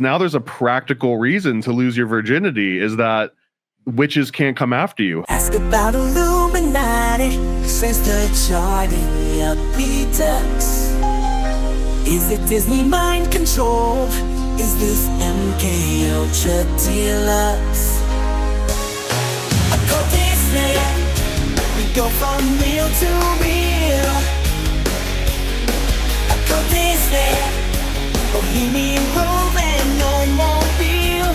now there's a practical reason to lose your virginity, is that witches can't come after you. Ask about Illuminati, since the charting Peters. Is it Disney mind control? Is this MK Ultra Deluxe? Occult Disney, we go from real to real. Occult Disney, Bohemian Grove and no more real.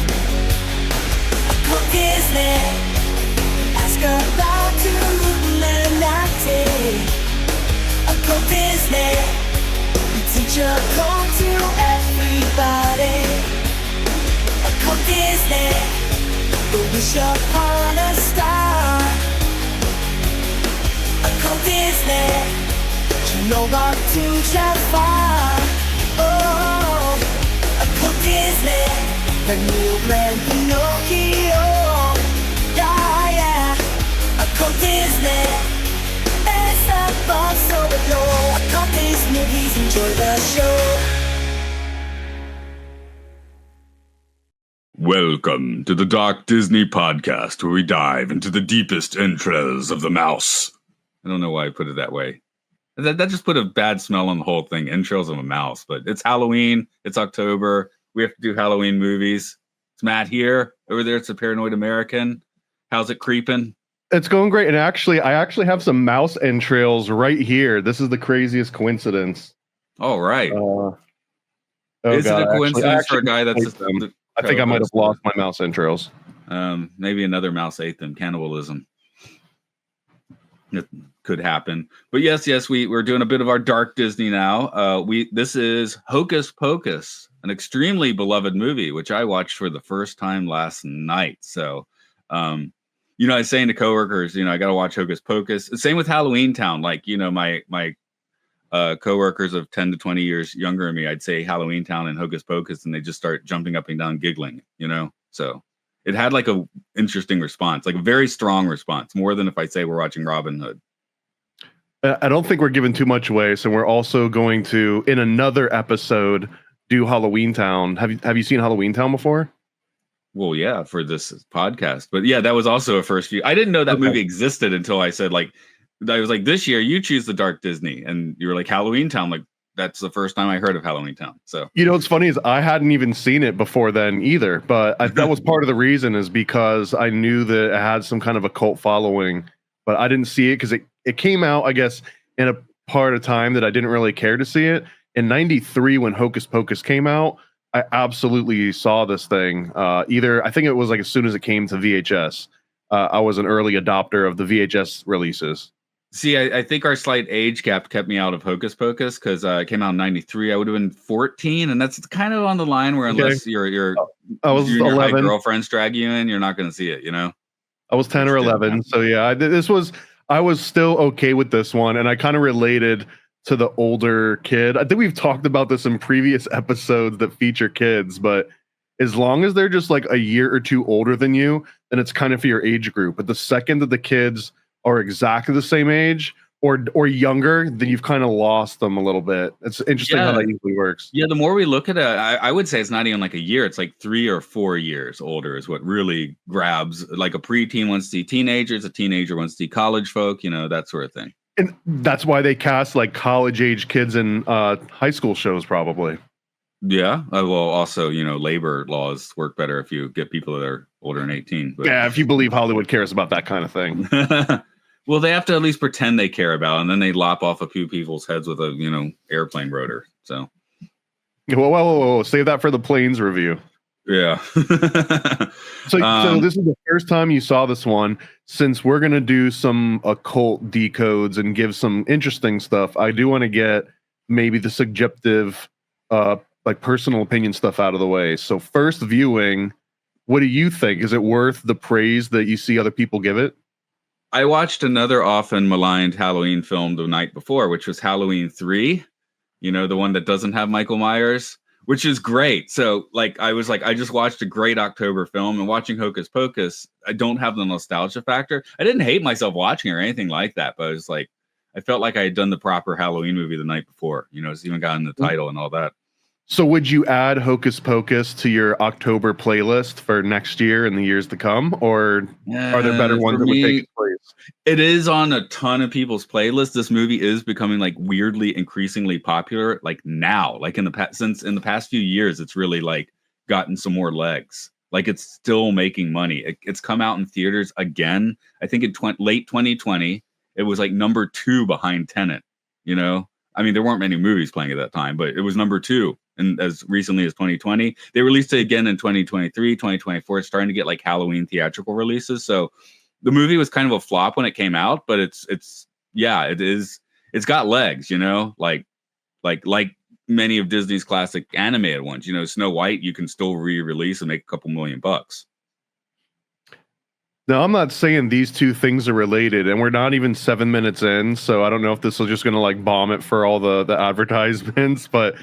Occult Disney, ask about Illuminati. Occult Disney, we teach occult to everybody. Occult Disney, the wish upon a star. Occult Disney, you know not to travel far. Oh, Occult Disney, the new brand Pinocchio. Yeah, yeah. Occult Disney, it's a boss overload. Occult Disney, please enjoy the show. Welcome to the Dark Disney Podcast, where we dive into the deepest entrails of the mouse. I don't know why I put it that way. That just put a bad smell on the whole thing, entrails of a mouse. But it's Halloween, it's October, we have to do Halloween movies. It's Matt here. Over there, it's a Paranoid American. How's it creeping? It's going great. And actually, I have some mouse entrails right here. This is the craziest coincidence. All right. Is it a coincidence for a guy that's... I think I might have lost my mouse entrails. Maybe another mouse ate them. Cannibalism. It could happen. But yes, we're doing a bit of our Dark Disney now. This is Hocus Pocus, an extremely beloved movie, which I watched for the first time last night. So, I was saying to coworkers, I got to watch Hocus Pocus. Same with Halloween Town. Like, my coworkers of 10 to 20 years younger than me, I'd say Halloween Town and Hocus Pocus, and they just start jumping up and down, giggling, So it had like a interesting response, like a very strong response, more than if I say we're watching Robin Hood. I don't think we're giving too much away, so we're also going to, in another episode, do Halloween Town. Have you seen Halloween Town before? Well, yeah, for this podcast, but yeah, that was also a first view. I didn't know that movie existed until I said, like, I was like, this year you choose the Dark Disney, and you were like Halloween Town. Like, that's the first time I heard of Halloween Town. So, what's funny is I hadn't even seen it before then either, but that was part of the reason, is because I knew that it had some kind of a cult following, but I didn't see it because it came out, I guess, in a part of time that I didn't really care to see it. In '93, when Hocus Pocus came out, I absolutely saw this thing. I think it was like as soon as it came to VHS. I was an early adopter of the VHS releases. See, I think our slight age gap kept me out of Hocus Pocus because it came out in '93. I would have been 14, and that's kind of on the line where unless your high girlfriends drag you in, you're not going to see it. I was 10 or 11, so yeah, I was still okay with this one, and I kind of related to the older kid. I think we've talked about this in previous episodes that feature kids, but as long as they're just like a year or two older than you, then it's kind of for your age group. But the second that the kids are exactly the same age or younger, then you've kind of lost them a little bit. It's interesting how that usually works. Yeah, the more we look at it, I would say it's not even like a year. It's like 3 or 4 years older is what really grabs. Like a preteen wants to see teenagers, a teenager wants to see college folk, that sort of thing. And that's why they cast like college age kids in high school shows, probably. Yeah. Well, also, labor laws work better if you get people that are older than 18. But... yeah, if you believe Hollywood cares about that kind of thing. Well, they have to at least pretend they care about it, and then they lop off a few people's heads with a, airplane rotor. So, whoa, save that for the planes review. Yeah. So this is the first time you saw this one. Since we're gonna do some occult decodes and give some interesting stuff, I do want to get maybe the subjective, like personal opinion stuff out of the way. So first viewing, what do you think? Is it worth the praise that you see other people give it? I watched another often maligned Halloween film the night before, which was Halloween 3. The one that doesn't have Michael Myers, which is great. So I was like, I just watched a great October film, and watching Hocus Pocus, I don't have the nostalgia factor. I didn't hate myself watching or anything like that, but I was like, I felt like I had done the proper Halloween movie the night before. It's even gotten the title and all that. So would you add Hocus Pocus to your October playlist for next year and the years to come, or are there better ones For that would take me, its place? it is on a ton of people's playlists. This movie is becoming like weirdly increasingly popular. Like now, like in the past, since in the past few years, it's really like gotten some more legs. Like it's still making money. It's come out in theaters again. I think in late 2020, it was like number 2 behind Tenet. You know, I mean, there weren't many movies playing at that time, but it was number 2. And as recently as 2020, they released it again in 2023, 2024. It's starting to get like Halloween theatrical releases. So the movie was kind of a flop when it came out, but it is. It's got legs, you know, like many of Disney's classic animated ones. You know, Snow White, you can still re-release and make a couple $1 million. Now, I'm not saying these two things are related, and we're not even 7 minutes in, so I don't know if this is just going to like bomb it for all the advertisements, but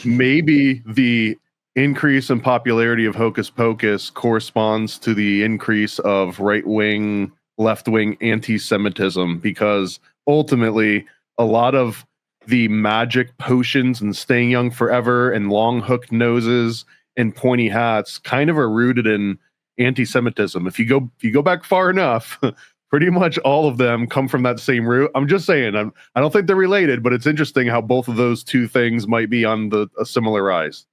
maybe the increase in popularity of Hocus Pocus corresponds to the increase of right-wing, left-wing anti-Semitism, because ultimately a lot of the magic potions and staying young forever and long hooked noses and pointy hats kind of are rooted in anti-Semitism. If you go back far enough, pretty much all of them come from that same root. I'm just saying, I don't think they're related, but it's interesting how both of those two things might be on a similar rise.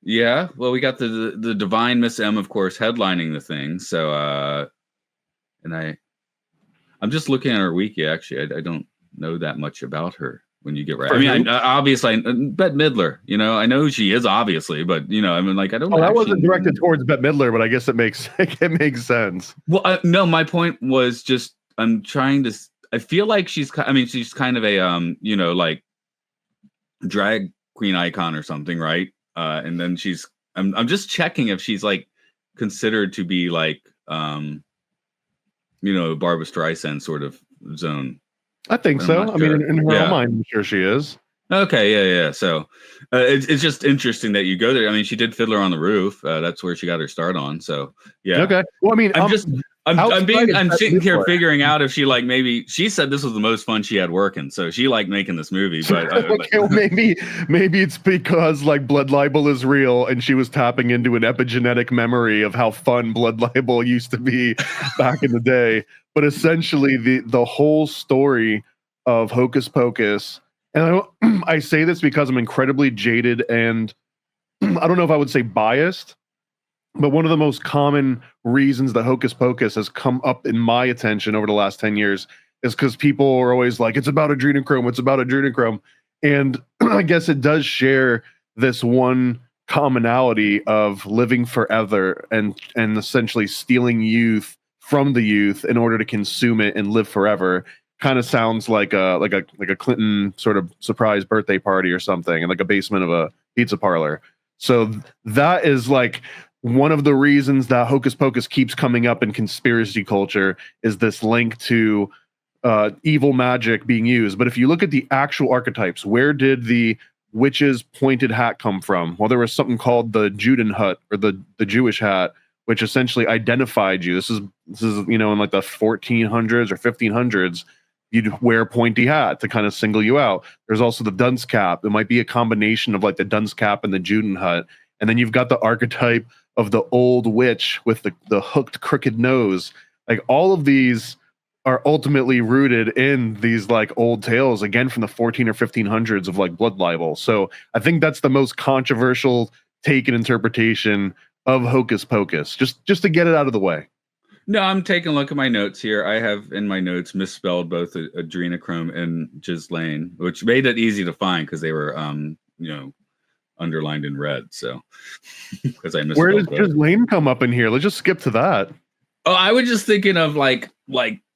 Yeah, well, we got the divine Miss M, of course, headlining the thing. So, and I'm just looking at her wiki. Actually, I don't know that much about her. When you get right, I mean, obviously, Bette Midler. You know, I know who she is, obviously, but you know, I mean, like, I don't. Oh, that wasn't directed towards Bette Midler, but I guess it makes sense. Well, no, my point was just I'm trying to. I feel like she's kind of a you know, like drag queen icon or something, right? And then I'm just checking if she's like considered to be like you know, Barbra Streisand sort of zone. I think so. I mean, in her own mind, I'm sure she is. Okay, yeah. So it's just interesting that you go there. I mean, she did Fiddler on the Roof. That's where she got her start on. So yeah. Okay. Well, I mean, I'm sitting here figuring out if she like maybe she said this was the most fun she had working, so she liked making this movie. But okay, well, maybe it's because like blood libel is real, and she was tapping into an epigenetic memory of how fun blood libel used to be back in the day. But essentially, the whole story of Hocus Pocus, and I say this because I'm incredibly jaded and I don't know if I would say biased, but one of the most common reasons that Hocus Pocus has come up in my attention over the last 10 years is because people are always like, it's about adrenochrome, it's about adrenochrome. And I guess it does share this one commonality of living forever and essentially stealing youth from the youth in order to consume it and live forever. Kind of sounds like a Clinton sort of surprise birthday party or something in like a basement of a pizza parlor. So that is like one of the reasons that Hocus Pocus keeps coming up in conspiracy culture is this link to evil magic being used. But if you look at the actual archetypes, where did the witch's pointed hat come from? Well, there was something called the Juden hut or the Jewish hat, which essentially identified you. This is you know, in like the 1400s or 1500s, you'd wear a pointy hat to kind of single you out. There's also the dunce cap. It might be a combination of like the dunce cap and the Juden hut. And then you've got the archetype of the old witch with the hooked, crooked nose. Like all of these are ultimately rooted in these like old tales, again, from the 14 or 1500s of like blood libel. So I think that's the most controversial take and interpretation of Hocus Pocus, just to get it out of the way. No, I'm taking a look at my notes here. I have in my notes misspelled both adrenochrome and Ghislaine, which made it easy to find because they were, you know, underlined in red. So, because I misspelled. Where does Ghislaine come up in here? Let's just skip to that. Oh, I was just thinking of like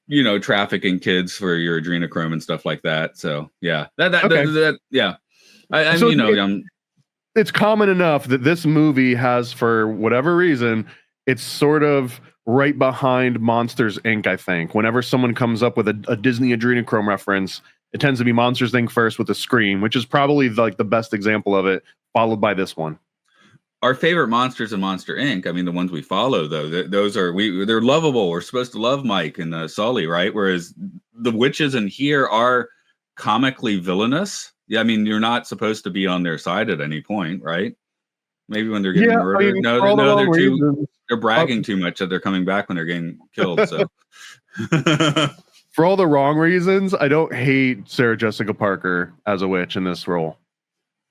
you know, trafficking kids for your adrenochrome and stuff like that. So yeah, that yeah. So you know, it's common enough that this movie has, for whatever reason, it's sort of right behind Monsters Inc. I think whenever someone comes up with a Disney adrenochrome reference, it tends to be Monsters Inc. first with a Scream, which is probably like the best example of it, followed by this one. Our favorite monsters in Monster Inc. I mean, the ones we follow though, those are they're lovable. We're supposed to love Mike and Sully, right? Whereas the witches in here are comically villainous. Yeah, I mean, you're not supposed to be on their side at any point, right? Maybe when they're getting murdered. I mean, No, for all the wrong they're reasons. they're bragging too much that they're coming back when they're getting killed. So For all the wrong reasons, I don't hate Sarah Jessica Parker as a witch in this role.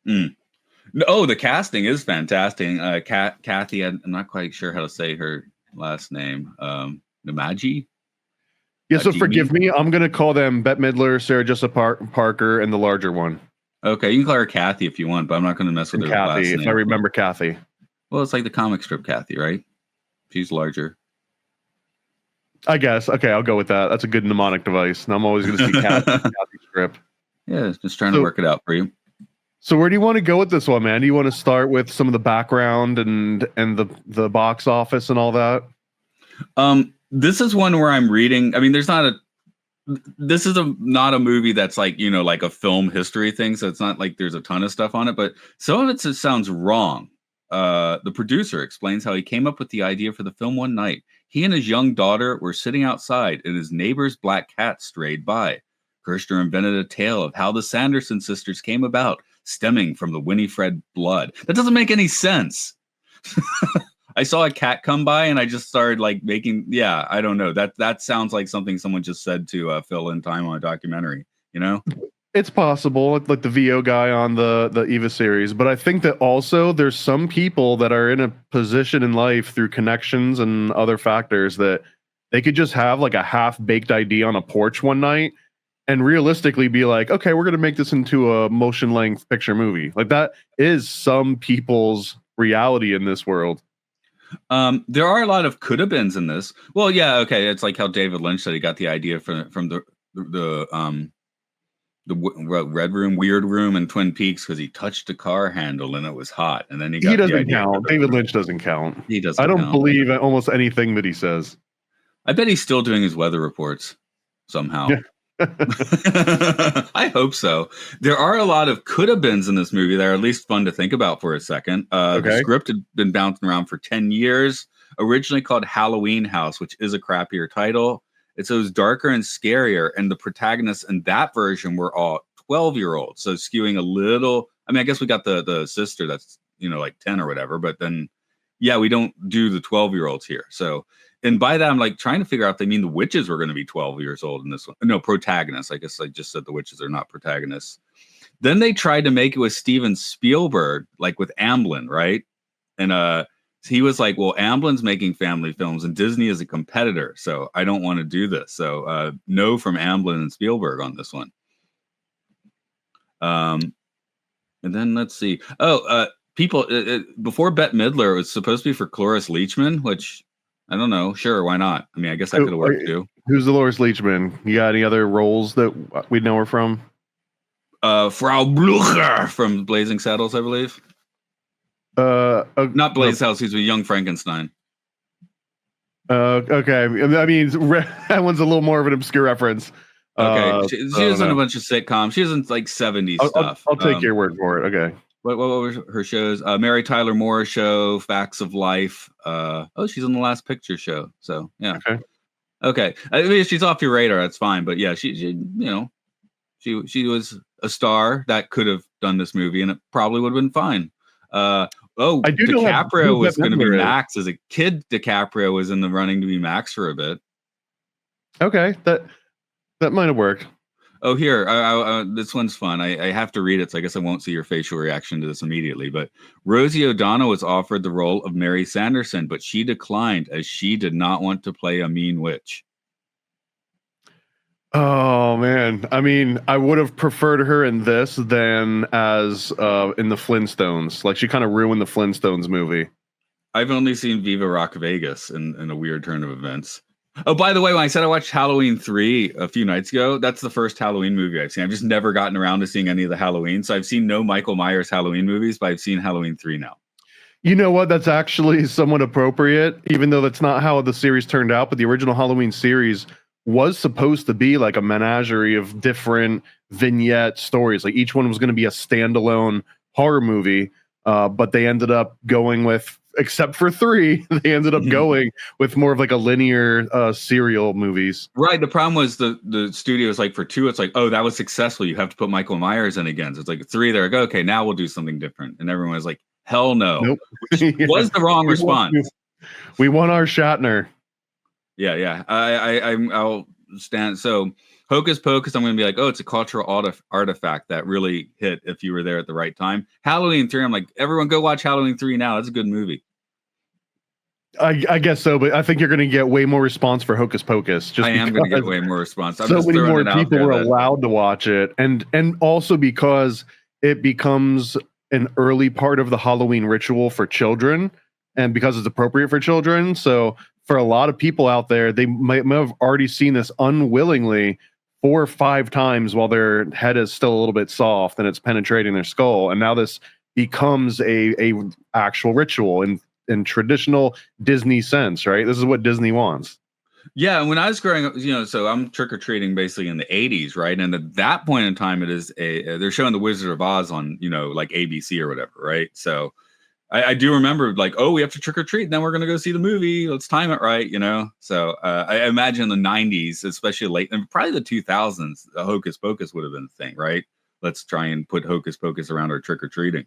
No, the casting is fantastic. Kathy, I'm not quite sure how to say her last name. Namaji? Yeah, so forgive me. I'm going to call them Bette Midler, Sarah Jessica Parker, and the larger one. Okay, you can call her Kathy if you want, but I'm not going to mess with her last Kathy, name. if I remember Kathy. Well, it's like the comic strip Kathy, right? She's larger. I guess. Okay, I'll go with that. That's a good mnemonic device. And I'm always going to see Kathy strip. Yeah, just trying to work it out for you. So where do you want to go with this one, man? Do you want to start with some of the background and the box office and all that? This is one where I'm reading. I mean, this is not a movie that's like, like a film history thing. So it's not like there's a ton of stuff on it, but some of it just sounds wrong. The producer explains how he came up with the idea for the film one night. He and his young daughter were sitting outside and his neighbor's black cat strayed by. Kirshner invented a tale of how the Sanderson sisters came about, stemming from the Winifred blood. That doesn't make any sense. I saw a cat come by and I just started like I don't know. That sounds like something someone just said to fill in time on a documentary, It's possible, like the VO guy on the Eva series, but I think that also there's some people that are in a position in life through connections and other factors that they could just have like a half-baked idea on a porch one night and realistically be like, okay, we're going to make this into a motion-length picture movie. Like that is some people's reality in this world. There are a lot of could-have-beens in this. Well, yeah, okay. It's like how David Lynch said he got the idea from the Red Room, Weird Room, and Twin Peaks because he touched a car handle and it was hot, and then he doesn't count. David Lynch doesn't count. He doesn't. I don't believe almost anything that he says. I bet he's still doing his weather reports somehow. I hope so. There are a lot of could-have-beens in this movie that are at least fun to think about for a second. The script had been bouncing around for 10 years, originally called Halloween House, which is a crappier title. It was darker and scarier, and the protagonists in that version were all 12-year-olds, so skewing a little. I mean, I guess we got the sister that's like 10 or whatever, but then we don't do the 12-year-olds here. So, and by that I'm like trying to figure out if they mean the witches were going to be 12 years old in this one. No, protagonists. I guess I just said the witches are not protagonists. Then they tried to make it with Steven Spielberg, like with Amblin, right? And he was like, well, Amblin's making family films and Disney is a competitor, so I don't want to do this. So no from Amblin and Spielberg on this one. And then let's see. People before Bette Midler, it was supposed to be for Cloris Leachman, which I don't know. Sure, why not? I mean, I guess that could have worked too. Who's Dolores Leachman? You got any other roles that we know her from? Frau Blucher from Blazing Saddles, I believe. Not Blaze House. He's a Young Frankenstein. Okay. I mean, that one's a little more of an obscure reference. Okay, she was in a bunch of sitcoms. She was in like 70s stuff. I'll take your word for it. Okay. What were her shows? Mary Tyler Moore Show, Facts of Life. She's on The Last Picture Show. So yeah. Okay. I mean, she's off your radar. That's fine. But yeah, she was a star that could have done this movie, and it probably would have been fine. I do DiCaprio was going to be Max as a kid. DiCaprio was in the running to be Max for a bit. Okay, that might have worked. Oh, here, this one's fun. I have to read it, so I guess I won't see your facial reaction to this immediately. But Rosie O'Donnell was offered the role of Mary Sanderson, but she declined as she did not want to play a mean witch. Oh man, I mean, I would have preferred her in this than as in the Flintstones. Like she kind of ruined the Flintstones movie. I've only seen Viva Rock Vegas in a weird turn of events. Oh, by the way, when I said I watched Halloween 3 a few nights ago, that's the first Halloween movie I've seen. I've just never gotten around to seeing any of the Halloween. So I've seen no Michael Myers Halloween movies, but I've seen Halloween 3 now. You know what? That's actually somewhat appropriate, even though that's not how the series turned out. But the original Halloween series was supposed to be like a menagerie of different vignette stories. Like each one was going to be a standalone horror movie, but they ended up going with except for 3, they ended up going with more of like a linear serial movies. Right. The problem was the studio was like, for 2, it's like, oh, that was successful. You have to put Michael Myers in again. So it's like 3, they're like, okay, now we'll do something different. And everyone was like, hell no. Nope. Which was the wrong response. We want our Shatner. Yeah. I'll stand. So Hocus Pocus, I'm going to be like, oh, it's a cultural artifact that really hit if you were there at the right time. Halloween 3, I'm like, everyone go watch Halloween 3 now. It's a good movie. I guess so, but I think you're going to get way more response for Hocus Pocus. I am going to get way more response. So many more people were allowed to watch it, and also because it becomes an early part of the Halloween ritual for children, and because it's appropriate for children. So for a lot of people out there, they might have already seen this unwillingly 4 or 5 times while their head is still a little bit soft and it's penetrating their skull, and now this becomes a actual ritual in traditional Disney sense, right? This is what Disney wants. Yeah, and when I was growing up, so I'm trick-or-treating basically in the 80s, right? And at that point in time, it is they're showing The Wizard of Oz on, like ABC or whatever, right? So I do remember like, oh, we have to trick-or-treat, then we're going to go see the movie. Let's time it right, So I imagine the 90s, especially late, and probably the 2000s, Hocus Pocus would have been the thing, right? Let's try and put Hocus Pocus around our trick-or-treating.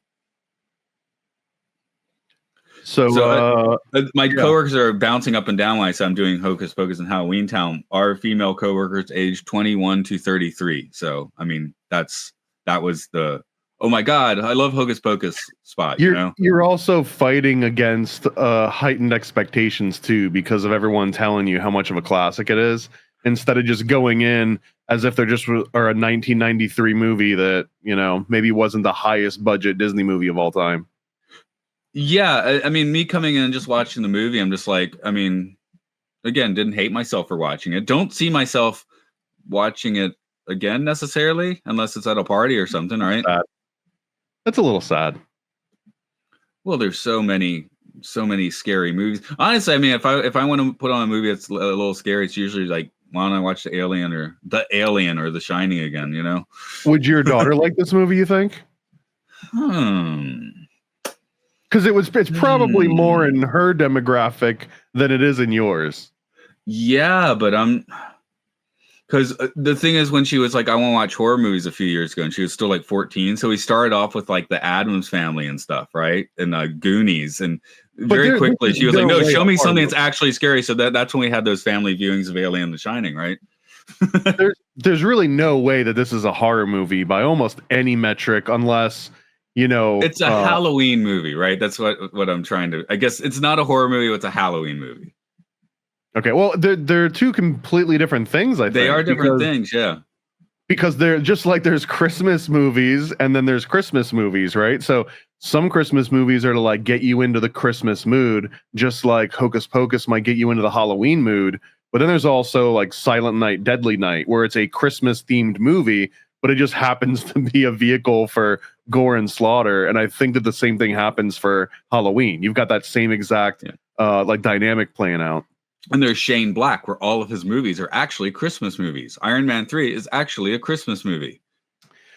So my coworkers are bouncing up and down when I say I'm doing Hocus Pocus in Halloween Town. Our female coworkers aged 21 to 33. So I mean, that was the oh my god, I love Hocus Pocus spot. You're also fighting against heightened expectations too, because of everyone telling you how much of a classic it is, instead of just going in as if they're just a 1993 movie that maybe wasn't the highest budget Disney movie of all time. Yeah, I mean, me coming in and just watching the movie, I'm just like, I mean, again, didn't hate myself for watching it. Don't see myself watching it again necessarily, unless it's at a party or something, right? That's a little sad. Well, there's so many scary movies. Honestly, I mean, if I want to put on a movie that's a little scary, it's usually like, why don't I watch The Alien or The Shining again? Would your daughter like this movie, you think? Because it's probably more in her demographic than it is in yours. Yeah, but because the thing is, when she was like, I want to watch horror movies a few years ago, and she was still like 14, so we started off with like the Addams Family and stuff, right? And Goonies, and very quickly she was like, no, show me something that's actually scary. So that's when we had those family viewings of Alien: The Shining, right? There's really no way that this is a horror movie by almost any metric, unless it's a Halloween movie, right? That's what I'm trying to. I guess it's not a horror movie; it's a Halloween movie. Okay, well, they're 2 completely different things. I think they are different things, yeah. Because they're just like there's Christmas movies and then there's Christmas movies, right? So some Christmas movies are to like get you into the Christmas mood, just like Hocus Pocus might get you into the Halloween mood. But then there's also like Silent Night, Deadly Night, where it's a Christmas themed movie, but it just happens to be a vehicle for gore and slaughter. And I think that the same thing happens for Halloween. You've got that same exact like dynamic playing out. And there's Shane Black, where all of his movies are actually Christmas movies. Iron Man 3 is actually a Christmas movie.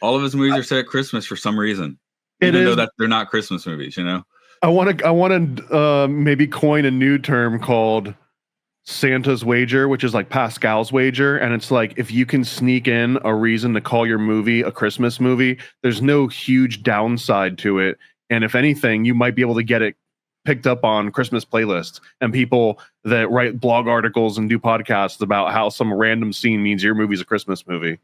All of his movies are set at Christmas for some reason, even though that they're not Christmas movies. I want to maybe coin a new term called Santa's wager, which is like Pascal's wager. And it's like, if you can sneak in a reason to call your movie a Christmas movie, there's no huge downside to it. And if anything, you might be able to get it picked up on Christmas playlists and people that write blog articles and do podcasts about how some random scene means your movie's a Christmas movie.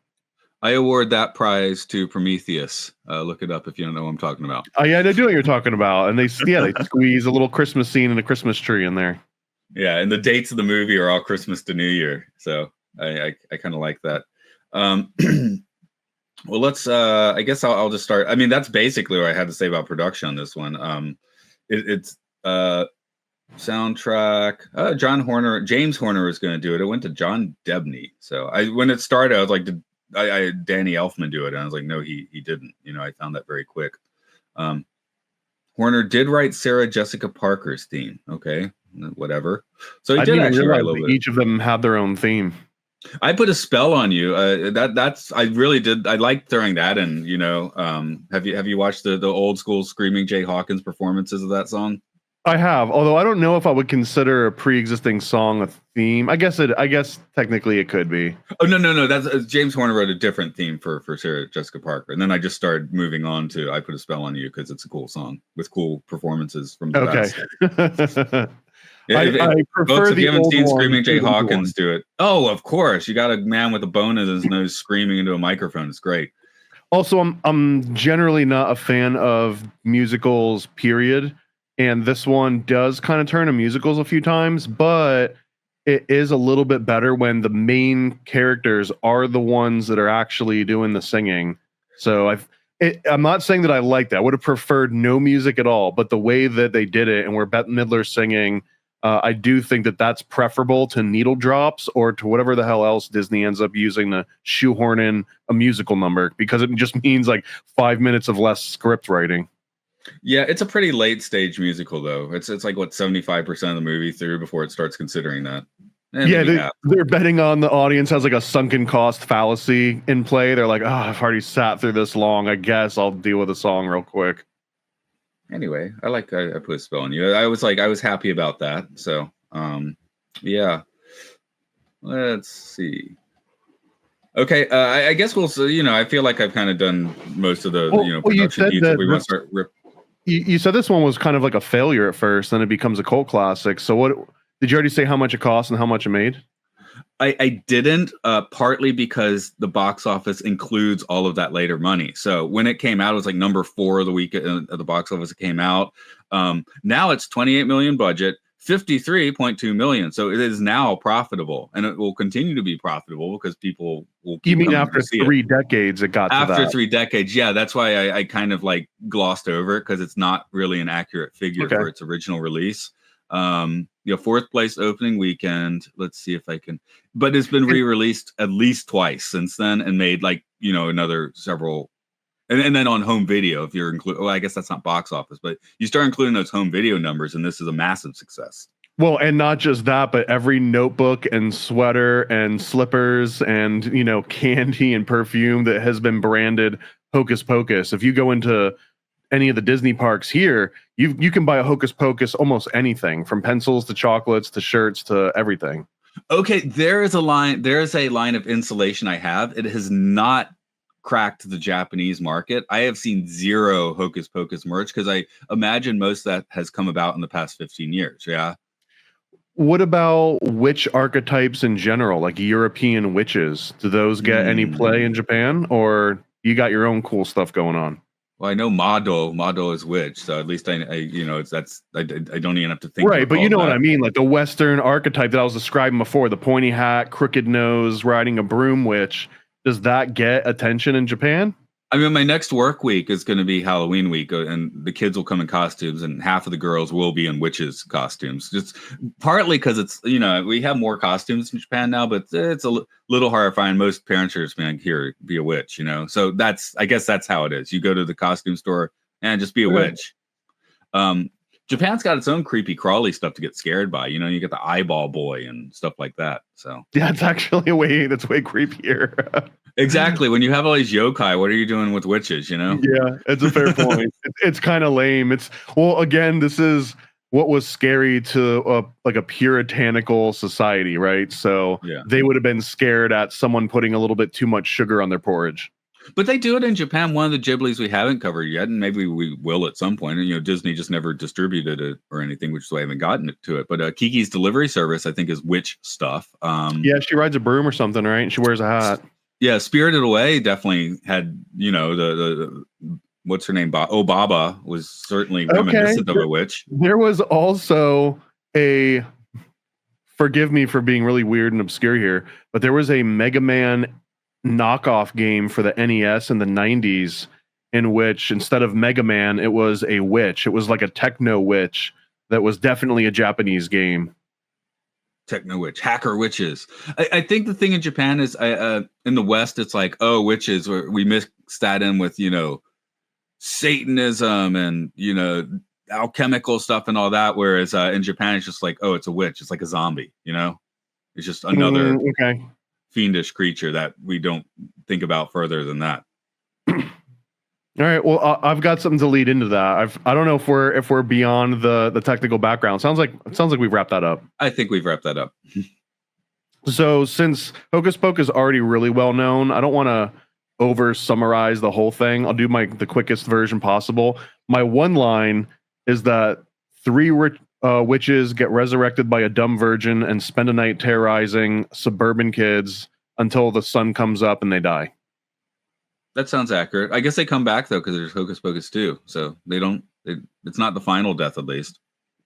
I award that prize to Prometheus. Look it up if you don't know what I'm talking about. Oh yeah, I do what you're talking about. And they squeeze a little Christmas scene and a Christmas tree in there. Yeah, and the dates of the movie are all Christmas to New Year. So I kind of like that. Well, let's I guess I'll just start. I mean, that's basically what I had to say about production on this one. It's soundtrack. James Horner was going to do it. It went to John Debney. So when it started, I was like, did Danny Elfman do it? And I was like, no, he didn't. I found that very quick. Horner did write Sarah Jessica Parker's theme. Okay, whatever. So he did actually write a little bit. Each of them had their own theme. I put a spell on you. I really did. I like throwing that in. Have you watched the old school Screaming Jay Hawkins performances of that song? I have, although I don't know if I would consider a pre-existing song a theme. I guess technically it could be. Oh no, that's James Horner wrote a different theme for Sarah Jessica Parker, and then I just started moving on to "I Put a Spell on You" because it's a cool song with cool performances from the past. Yeah, I prefer if you haven't seen one, Screaming Jay Hawkins do it. Oh, of course, you got a man with a bone in his nose screaming into a microphone. It's great. Also, I'm generally not a fan of musicals, period. And this one does kind of turn to musicals a few times, but it is a little bit better when the main characters are the ones that are actually doing the singing. So I'm not saying that I like that. I would have preferred no music at all, but the way that they did it and where Bette Midler singing, I do think that that's preferable to needle drops or to whatever the hell else Disney ends up using to shoehorn in a musical number, because it just means like 5 minutes of less script writing. Yeah, it's a pretty late stage musical though. It's like what 75% of the movie through before it starts considering that. Yeah, they're betting on the audience has like a sunken cost fallacy in play. They're like, oh, I've already sat through this long. I guess I'll deal with a song real quick. Anyway, I Put a Spell on You. I was happy about that. So yeah. Let's see. Okay, I guess we'll. I feel like I've kind of done most of the production pieces. We want to start rip. You said this one was kind of like a failure at first, then it becomes a cult classic. So what did you already say how much it cost and how much it made? I didn't, partly because the box office includes all of that later money. So when it came out, it was like number 4 of the week at the box office. It came out. Now it's 28 million budget, 53.2 million. So it is now profitable, and it will continue to be profitable because people will keep. You mean after 3 decades it got after to that? 3 decades? Yeah, that's why I kind of like glossed over it, because it's not really an accurate figure for its original release. 4th place opening weekend. Let's see if I can. But it's been re-released at least twice since then, and made like another several. And then on home video, if you're including, I guess that's not box office, but you start including those home video numbers, and this is a massive success. Well, and not just that, but every notebook and sweater and slippers and, candy and perfume that has been branded Hocus Pocus. If you go into any of the Disney parks here, you can buy a Hocus Pocus almost anything, from pencils to chocolates to shirts to everything. Okay, there is a line of insulation I have. It has not cracked the Japanese market. I have seen 0 Hocus Pocus merch because I imagine most of that has come about in the past 15 years. Yeah. What about witch archetypes in general, like European witches? Do those get any play in Japan, or you got your own cool stuff going on? Well, I know Mado is witch, so at least I don't even have to think. Right, but you know what I mean, like the Western archetype that I was describing before, the pointy hat, crooked nose, riding a broom witch. Does that get attention in Japan? I mean, my next work week is going to be Halloween week, and the kids will come in costumes, and half of the girls will be in witches costumes. Just partly because it's, we have more costumes in Japan now, but it's a little horrifying. Most parents are just being like, here, be a witch, So I guess that's how it is. You go to the costume store and just be a witch. Japan's got its own creepy crawly stuff to get scared by. You get the eyeball boy and stuff like that. So yeah, it's actually that's way creepier. Exactly. When you have all these yokai, what are you doing with witches? Yeah, it's a fair point. It's kind of lame. Again, this is what was scary to like a puritanical society, right? So they would have been scared at someone putting a little bit too much sugar on their porridge. But they do it in Japan. One of the Ghibli's we haven't covered yet, and maybe we will at some point. And Disney just never distributed it or anything, which is why I haven't gotten to it. But Kiki's Delivery Service, I think, is witch stuff. Yeah, she rides a broom or something, right? And she wears a hat. Yeah, Spirited Away definitely had, the what's her name? Baba was certainly reminiscent of a witch. There was also forgive me for being really weird and obscure here, but there was a Mega Man knockoff game for the NES in the 90s in which instead of Mega Man, it was a witch. It was like a techno witch that was definitely a Japanese game. Techno witch, hacker witches. I think the thing in Japan is in the West, it's like, oh, witches. We mix that in with, Satanism and, alchemical stuff and all that. Whereas in Japan, it's just like, oh, it's a witch. It's like a zombie, It's just another fiendish creature that we don't think about further than that. All right. Well, I've got something to lead into that. I don't know if we're beyond the technical background. It sounds like we've wrapped that up. I think we've wrapped that up. So since Hocus Pocus is already really well known, I don't want to over summarize the whole thing. I'll do the quickest version possible. My one line is that three witches get resurrected by a dumb virgin and spend a night terrorizing suburban kids until the sun comes up and they die. That sounds accurate. I guess they come back though, because there's Hocus Pocus 2, so they don't. It's not the final death, at least.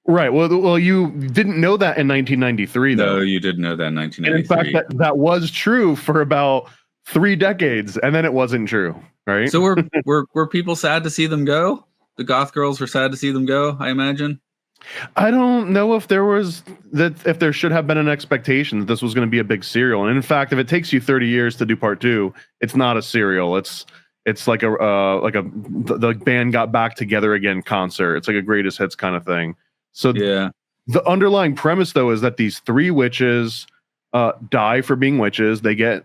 Right. Well, you didn't know that in 1993, though. No, you didn't know that in 1993. And in fact, that was true for about 3 decades, and then it wasn't true. Right. So were people sad to see them go? The goth girls were sad to see them go, I imagine. I don't know if there should have been an expectation that this was going to be a big serial. And in fact, if it takes you 30 years to do part 2, it's not a serial. It's like the band got back together again concert. It's like a greatest hits kind of thing. So yeah, the underlying premise though is that these 3 witches die for being witches. They get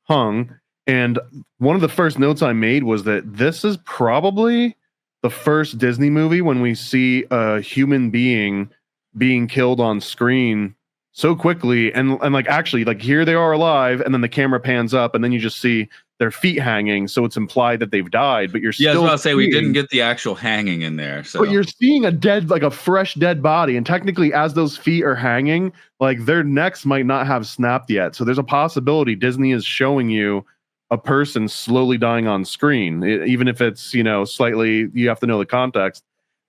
hung, and one of the first notes I made was that this is probably the first Disney movie when we see a human being being killed on screen so quickly, and like actually like here they are alive, and then the camera pans up, and then you just see their feet hanging, so it's implied that they've died, but you're still. I was about to say we didn't get the actual hanging in there, so. But you're seeing a fresh dead body, and technically, as those feet are hanging, like their necks might not have snapped yet. So there's a possibility Disney is showing you a person slowly dying on screen, even if it's slightly. You have to know the context,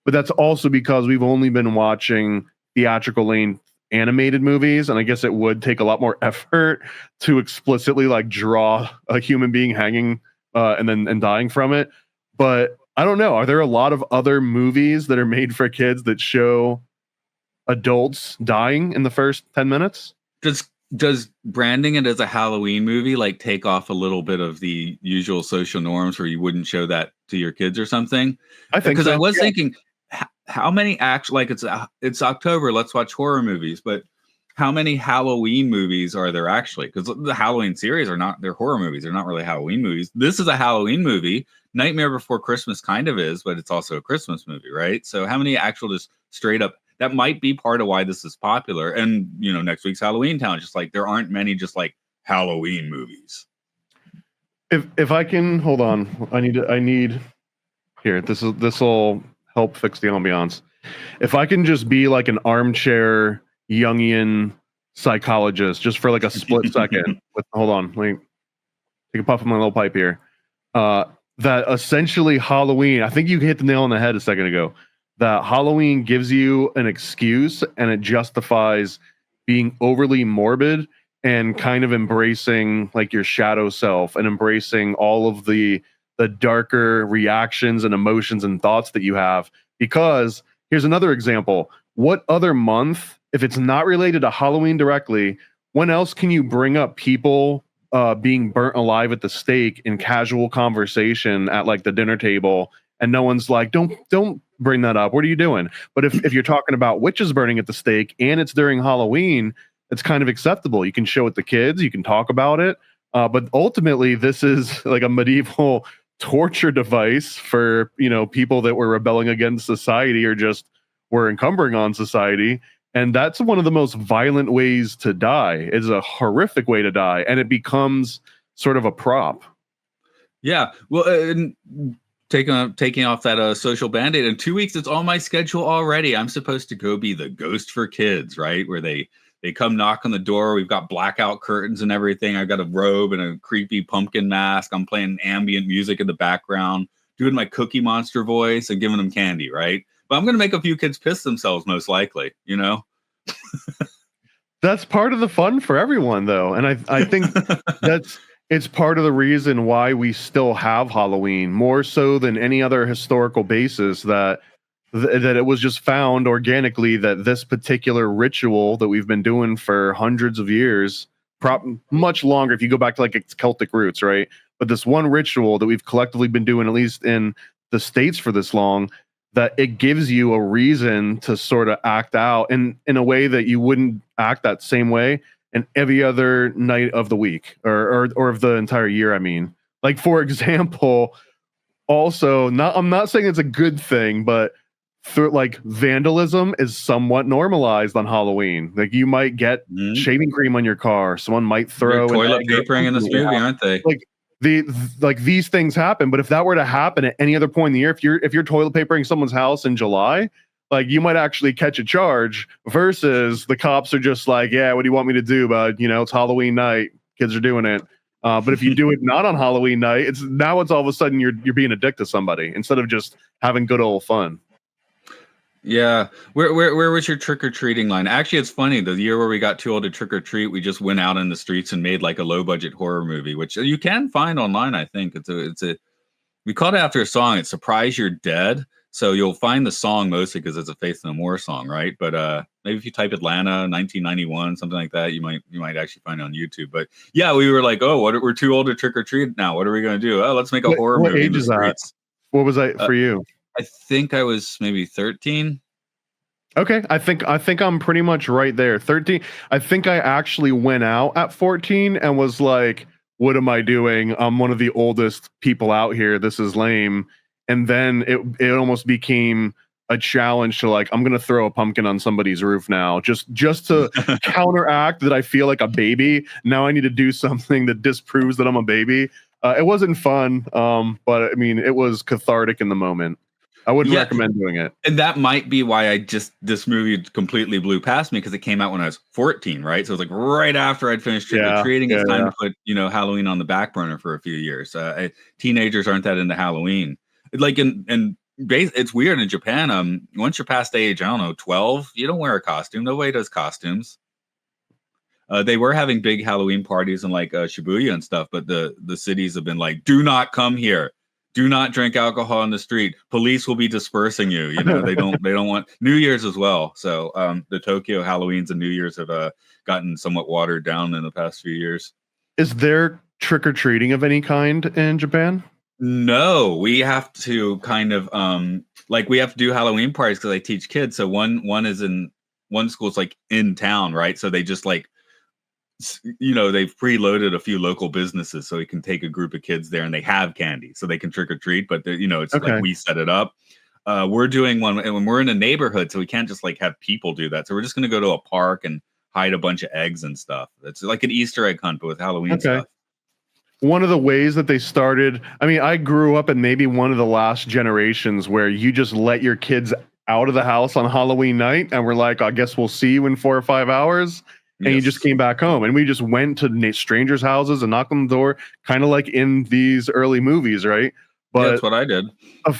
but that's also because we've only been watching theatrical length animated movies, and I guess it would take a lot more effort to explicitly like draw a human being hanging and dying from it. But I don't know, are there a lot of other movies that are made for kids that show adults dying in the first 10 minutes? Does branding it as a Halloween movie like take off a little bit of the usual social norms where you wouldn't show that to your kids or something? I think because so, I was yeah. thinking, how many it's October, let's watch horror movies, but how many Halloween movies are there actually? Because the Halloween series they're horror movies, they're not really Halloween movies. This is a Halloween movie. Nightmare Before Christmas kind of is, but it's also a Christmas movie, right? So how many actual just straight up, that might be part of why this is popular. And next week's Halloween Town, just like there aren't many just like Halloween movies. If I can hold on, I need here, this will help fix the ambiance. If I can just be like an armchair Jungian psychologist just for like a split second. Hold on, let me take a puff of my little pipe here. That essentially Halloween, I think you hit the nail on the head a second ago, that Halloween gives you an excuse and it justifies being overly morbid and kind of embracing like your shadow self and embracing all of the darker reactions and emotions and thoughts that you have. Because here's another example. What other month, if it's not related to Halloween directly, when else can you bring up people being burnt alive at the stake in casual conversation at like the dinner table, and no one's like, don't bring that up, what are you doing? But if you're talking about witches burning at the stake and it's during Halloween, it's kind of acceptable. You can show it to kids, you can talk about it, but ultimately this is like a medieval torture device for people that were rebelling against society or just were encumbering on society. And that's one of the most violent ways to die. It's a horrific way to die, and it becomes sort of a prop. Yeah, well, and taking off that social band-aid, in 2 weeks it's on my schedule already. I'm supposed to go be the ghost for kids, right? Where they come knock on the door. We've got blackout curtains and everything. I've got a robe and a creepy pumpkin mask. I'm playing ambient music in the background, doing my Cookie Monster voice and giving them candy, right? But I'm going to make a few kids piss themselves, most likely, That's part of the fun for everyone, though. And I think it's part of the reason why we still have Halloween, more so than any other historical basis, that it was just found organically that this particular ritual that we've been doing for hundreds of years, much longer if you go back to like its Celtic roots, right? But this one ritual that we've collectively been doing, at least in the States for this long, that it gives you a reason to sort of act out in a way that you wouldn't act that same way in every other night of the week or of the entire year. I mean, like, for example, also, I'm not saying it's a good thing, but like vandalism is somewhat normalized on Halloween. Like you might get Mhm. shaving cream on your car. Someone might They're throw an toilet egg or papering in this something. movie, aren't they? Like these things happen. But if that were to happen at any other point in the year, if you're toilet papering someone's house in July, like you might actually catch a charge. Versus the cops are just like, yeah, what do you want me to do? But it's Halloween night. Kids are doing it. But if you do it not on Halloween night, it's all of a sudden you're being a dick to somebody instead of just having good old fun. Yeah. Where was your trick or treating line? Actually, it's funny. The year where we got too old to trick or treat, we just went out in the streets and made like a low budget horror movie, which you can find online. I think we called it after a song. It's "Surprise You're Dead." So you'll find the song mostly because it's a Faith No More song, right? But maybe if you type Atlanta 1991, something like that, you might actually find it on YouTube. But yeah, we were like, oh, we're too old to trick or treat now. What are we going to do? Oh, let's make a horror What movie age in the is that? streets. What was that for you? I think I was maybe 13. Okay, I think I'm pretty much right there. 13. I think I actually went out at 14 and was like, "What am I doing? I'm one of the oldest people out here. This is lame." And then it almost became a challenge to like, I'm gonna throw a pumpkin on somebody's roof now, just to counteract that I feel like a baby. Now I need to do something that disproves that I'm a baby. It wasn't fun, but I mean, it was cathartic in the moment. I wouldn't recommend doing it. And that might be why this movie completely blew past me, because it came out when I was 14, right? So it was like right after I'd finished trick or treating. It's time to put Halloween on the back burner for a few years. Teenagers aren't that into Halloween. Like it's weird in Japan. Once you're past age, I don't know, 12, you don't wear a costume. Nobody does costumes. They were having big Halloween parties in like Shibuya and stuff, but the cities have been like, do not come here. Do not drink alcohol on the street. Police will be dispersing you. They don't want New Year's as well. So the Tokyo Halloweens and New Year's have gotten somewhat watered down in the past few years. Is there trick or treating of any kind in Japan? No, we have to kind of we have to do Halloween parties because I teach kids. So one school's like in town, right? So they just like they've preloaded a few local businesses so we can take a group of kids there and they have candy so they can trick or treat, but it's okay. Like we set it up. We're doing one and when we're in a neighborhood, so we can't just like have people do that. So we're just going to go to a park and hide a bunch of eggs and stuff. It's like an Easter egg hunt, but with Halloween stuff. One of the ways that they started, I mean, I grew up in maybe one of the last generations where you just let your kids out of the house on Halloween night and we're like, I guess we'll see you in 4 or 5 hours. And you just came back home, and we just went to strangers' houses and knocked on the door, kind of like in these early movies, right? But that's what I did.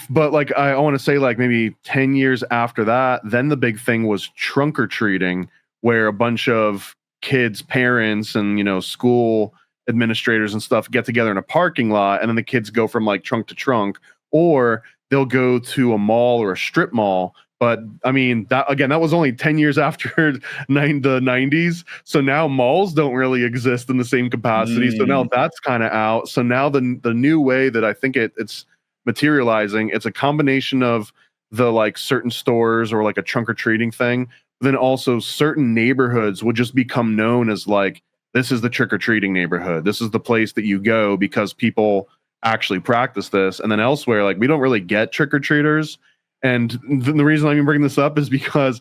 But like I want to say, like maybe 10 years after that, then the big thing was trunk or treating, where a bunch of kids, parents, and school administrators and stuff get together in a parking lot, and then the kids go from like trunk to trunk, or they'll go to a mall or a strip mall. But I mean, that was only 10 years after the 90s. So now malls don't really exist in the same capacity. So now that's kind of out. So now the new way that I think it's materializing, it's a combination of the like certain stores or like a trunk or treating thing. Then also certain neighborhoods will just become known as like, this is the trick or treating neighborhood. This is the place that you go because people actually practice this. And then elsewhere, like we don't really get trick or treaters. And the reason I'm bringing this up is because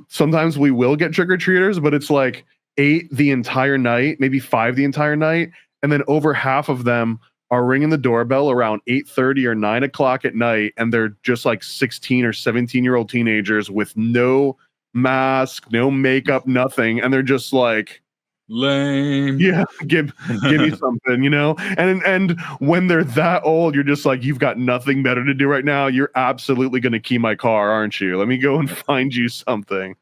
sometimes we will get trick-or-treaters, but it's like 8 the entire night, maybe 5 the entire night. And then over half of them are ringing the doorbell around 8:30 or 9 o'clock at night. And they're just like 16 or 17-year-old teenagers with no mask, no makeup, nothing. And they're just like, lame. Yeah, give me something, And when they're that old, you're just like, you've got nothing better to do right now. You're absolutely going to key my car, aren't you? Let me go and find you something.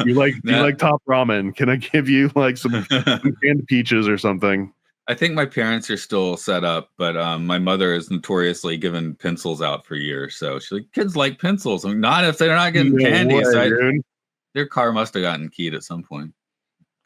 You like top ramen? Can I give you like some canned peaches or something? I think my parents are still set up, but my mother has notoriously given pencils out for years. So she's like, kids like pencils. I mean, not if they're not getting candy. Their car must have gotten keyed at some point.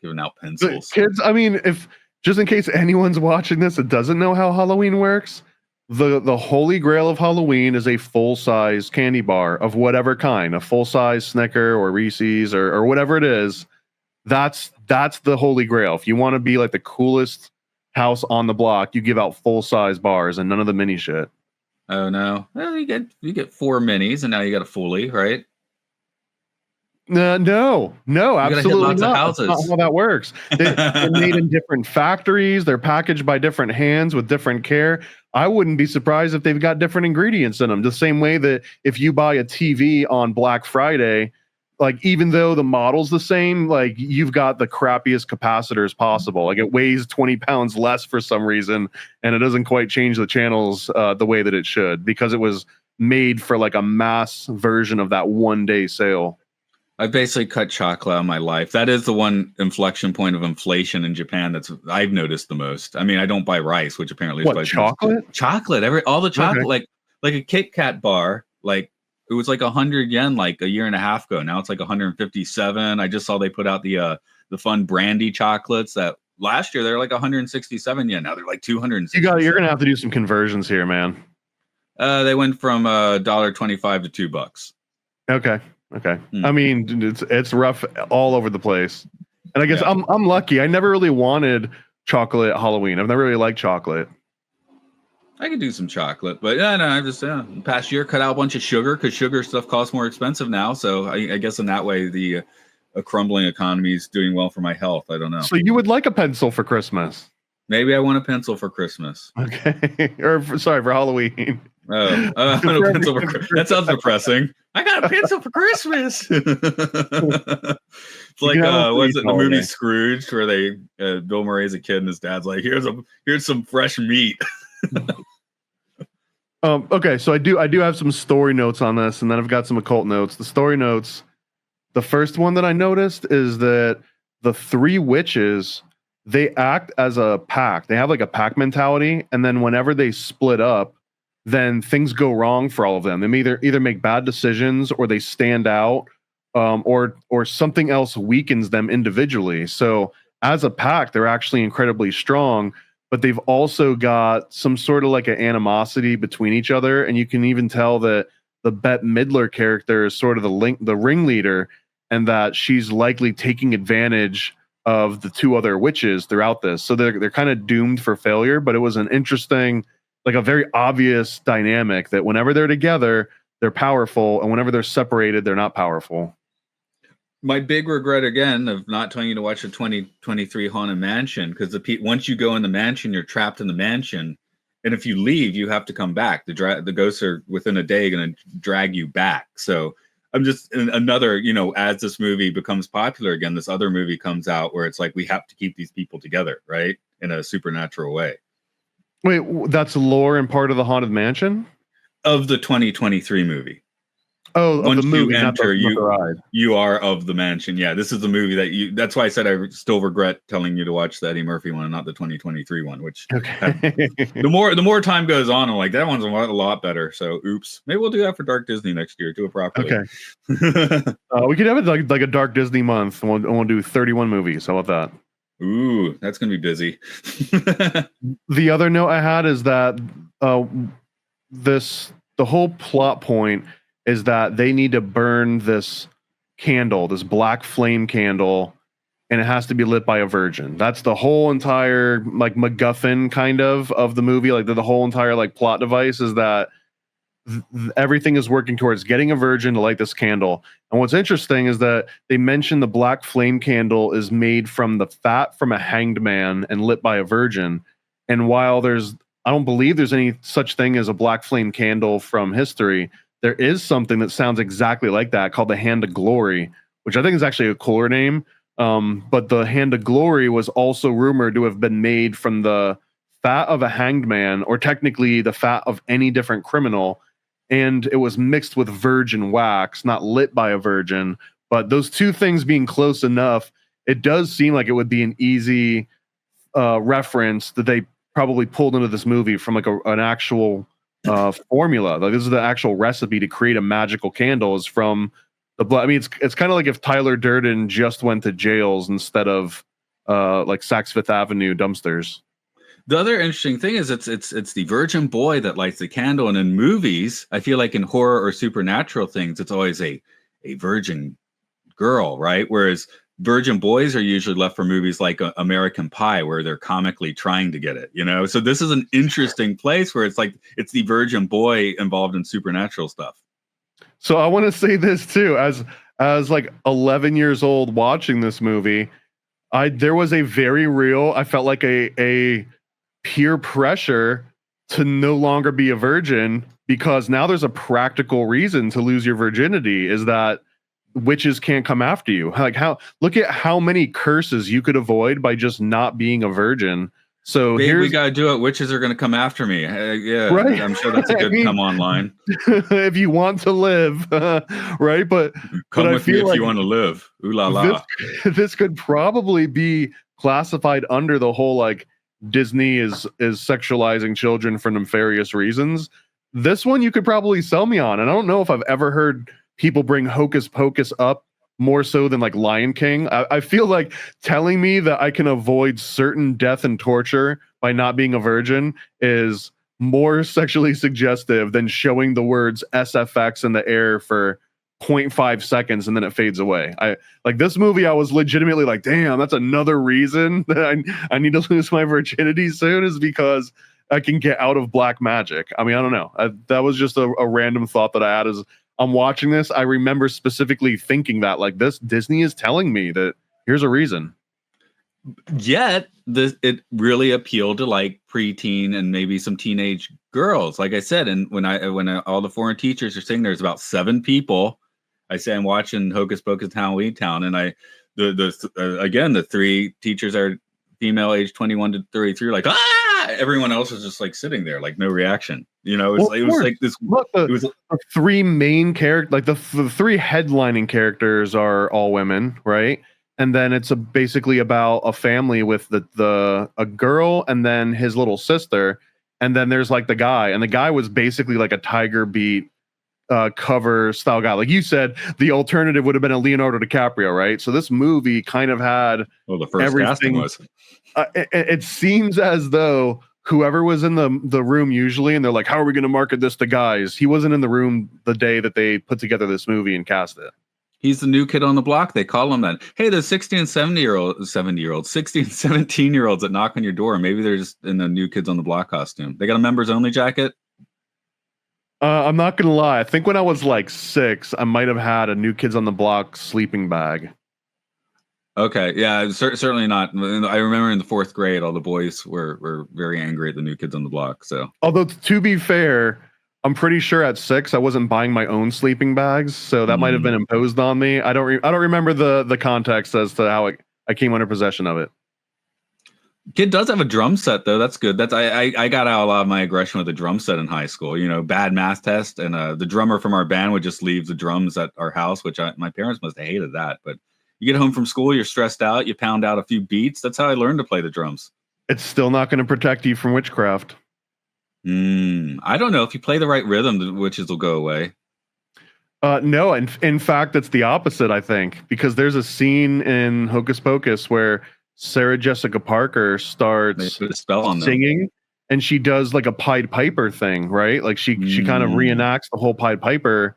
Giving out pencils. But kids, I mean, if just in case anyone's watching this that doesn't know how Halloween works, the holy grail of Halloween is a full-size candy bar of whatever kind, a full-size Snicker or Reese's or whatever it is. That's the holy grail. If you want to be like the coolest house on the block, you give out full-size bars and none of the mini shit. Oh no. Well, you get 4 minis and now you got a fully, right? No, You gotta hit absolutely lots of not. That's not houses. how that works. They're made in different factories. They're packaged by different hands with different care. I wouldn't be surprised if they've got different ingredients in them. The same way that if you buy a TV on Black Friday, like even though the model's the same, like you've got the crappiest capacitors possible. Like it weighs 20 pounds less for some reason, and it doesn't quite change the channels the way that it should because it was made for like a mass version of that 1 day sale. I've basically cut chocolate out of my life. That is the one inflection point of inflation in Japan that's I've noticed the most. I mean, I don't buy rice, which apparently is What, chocolate? chocolate. All the chocolate, Okay. like a Kit Kat bar, like it was like 100 yen like a year and a half ago. Now it's like 157. I just saw they put out the fun brandy chocolates that last year they were like 167 yen. Now they're like 260. You're gonna have to do some conversions here, man. They went from $1.25 to $2. Okay. I mean, it's rough all over the place. And I guess Yeah. I'm lucky. I never really wanted chocolate Halloween. I've never really liked chocolate. I could do some chocolate, but no, I just past year cut out a bunch of sugar because sugar stuff costs more expensive now. So I guess in that way, a crumbling economy is doing well for my health. I don't know. So you would like a pencil for Christmas? Maybe I want a pencil for Christmas. Okay. Sorry, for Halloween. Oh, I want a pencil that sounds depressing. I got a pencil for Christmas. It's like what's it, the movie Scrooge, where they Bill Murray's a kid and his dad's like, here's some fresh meat. Okay, so I do have some story notes on this, and then I've got some occult notes. The story notes, the first one that I noticed is that the 3 witches, they act as a pack. They have like a pack mentality, and then whenever they split up, then things go wrong for all of them. They either make bad decisions, or they stand out, or something else weakens them individually. So as a pack, they're actually incredibly strong, but they've also got some sort of like an animosity between each other, and you can even tell that the Bette Midler character is sort of the ringleader, and that she's likely taking advantage of the 2 other witches throughout this. So they're kind of doomed for failure. But it was an interesting, like a very obvious dynamic that whenever they're together, they're powerful, and whenever they're separated, they're not powerful. My big regret again of not telling you to watch the 2023 Haunted Mansion, because once you go in the mansion, you're trapped in the mansion, and if you leave, you have to come back. The ghosts are within a day going to drag you back. So I'm just another, as this movie becomes popular again, this other movie comes out where it's like we have to keep these people together, right, in a supernatural way. Wait, that's lore and part of the Haunted Mansion of the 2023 movie. Oh, once of the movie, you enter, not the ride. You are of the mansion. Yeah, this is the movie that's why I said I still regret telling you to watch the Eddie Murphy one and not the 2023 one, which the more time goes on, I'm like, that one's a lot better. So oops. Maybe we'll do that for Dark Disney next year. Do it properly. Okay. We could have it like a Dark Disney month, and we'll do 31 movies. How about that? Ooh, that's gonna be busy. The other note I had is that the whole plot point is that they need to burn this candle, this black flame candle, and it has to be lit by a virgin. That's the whole entire like MacGuffin kind of the movie. Like the whole entire like plot device is that everything is working towards getting a virgin to light this candle. And what's interesting is that they mention the black flame candle is made from the fat from a hanged man and lit by a virgin. And while I don't believe there's any such thing as a black flame candle from history, there is something that sounds exactly like that called the Hand of Glory, which I think is actually a cooler name. But the Hand of Glory was also rumored to have been made from the fat of a hanged man, or technically the fat of any different criminal. And it was mixed with virgin wax, not lit by a virgin. But those 2 things being close enough, it does seem like it would be an easy reference that they probably pulled into this movie from like an actual formula. Like this is the actual recipe to create a magical candle is from the blood. I mean, it's kind of like if Tyler Durden just went to jails instead of like Saks Fifth Avenue dumpsters. The other interesting thing is it's the virgin boy that lights the candle, and in movies, I feel like in horror or supernatural things, it's always a virgin girl, right? Whereas virgin boys are usually left for movies like American Pie, where they're comically trying to get it, you know? So this is an interesting place where it's like, it's the virgin boy involved in supernatural stuff. So I want to say this too, as like 11 years old watching this movie, there was a very real, I felt like a peer pressure to no longer be a virgin, because now there's a practical reason to lose your virginity, is that witches can't come after you. Like, look at how many curses you could avoid by just not being a virgin. So Babe, we gotta do it. Witches are gonna come after me. Yeah, right? I'm sure that's a good come on line. If you want to live, right? But come with me if you want to live. Ooh la la. This could probably be classified under the whole like Disney is sexualizing children for nefarious reasons. This one you could probably sell me on, and I don't know if I've ever heard people bring Hocus Pocus up more so than like Lion King. I feel like telling me that I can avoid certain death and torture by not being a virgin is more sexually suggestive than showing the words SFX in the air for 0.5 seconds and then it fades away. I like this movie. I was legitimately like, damn, that's another reason that I need to lose my virginity soon, is because I can get out of black magic. I mean, I don't know. That was just a random thought that I had as I'm watching this. I remember specifically thinking that like this Disney is telling me that here's a reason. Yet it really appealed to like preteen and maybe some teenage girls. Like I said, and when all the foreign teachers are saying there's about 7 people, I say I'm watching Hocus Pocus Halloween Town, and again the 3 teachers are female, age 21 to 33. Like everyone else was just like sitting there, like no reaction. You know, it was like this. Look, the 3 main characters, like the 3 headlining characters are all women, right? And then it's basically about a family with a girl and then his little sister, and then there's like the guy, and the guy was basically like a Tiger Beat cover style guy. Like you said, the alternative would have been a Leonardo DiCaprio, right? So this movie kind of had the first casting was. It seems as though whoever was in the room usually, and they're like, how are we going to market this to guys? He wasn't in the room the day that they put together this movie and cast it. He's the new kid on the block. They call him that. Hey, there's 16 and 17-yearolds that knock on your door. Maybe they're just in the new kids on the block costume. They got a members only jacket. I'm not going to lie. I think when I was like 6, I might have had a New Kids on the Block sleeping bag. Okay, yeah, certainly not. I remember in the 4th grade, all the boys were very angry at the New Kids on the Block. So, although to be fair, I'm pretty sure at 6 I wasn't buying my own sleeping bags, so that might have been imposed on me. I don't remember the context as to how I came under possession of it. Kid does have a drum set though. That's good. I got out a lot of my aggression with a drum set in high school. You know, bad math test, and the drummer from our band would just leave the drums at our house, which my parents must have hated that. But you get home from school, you're stressed out, you pound out a few beats. That's how I learned to play the drums. It's still not going to protect you from witchcraft. I don't know. If you play the right rhythm, the witches will go away. No, in fact, it's the opposite, I think, because there's a scene in Hocus Pocus where Sarah Jessica Parker starts put a spell on singing, them. And she does like a Pied Piper thing, right? Like she kind of reenacts the whole Pied Piper,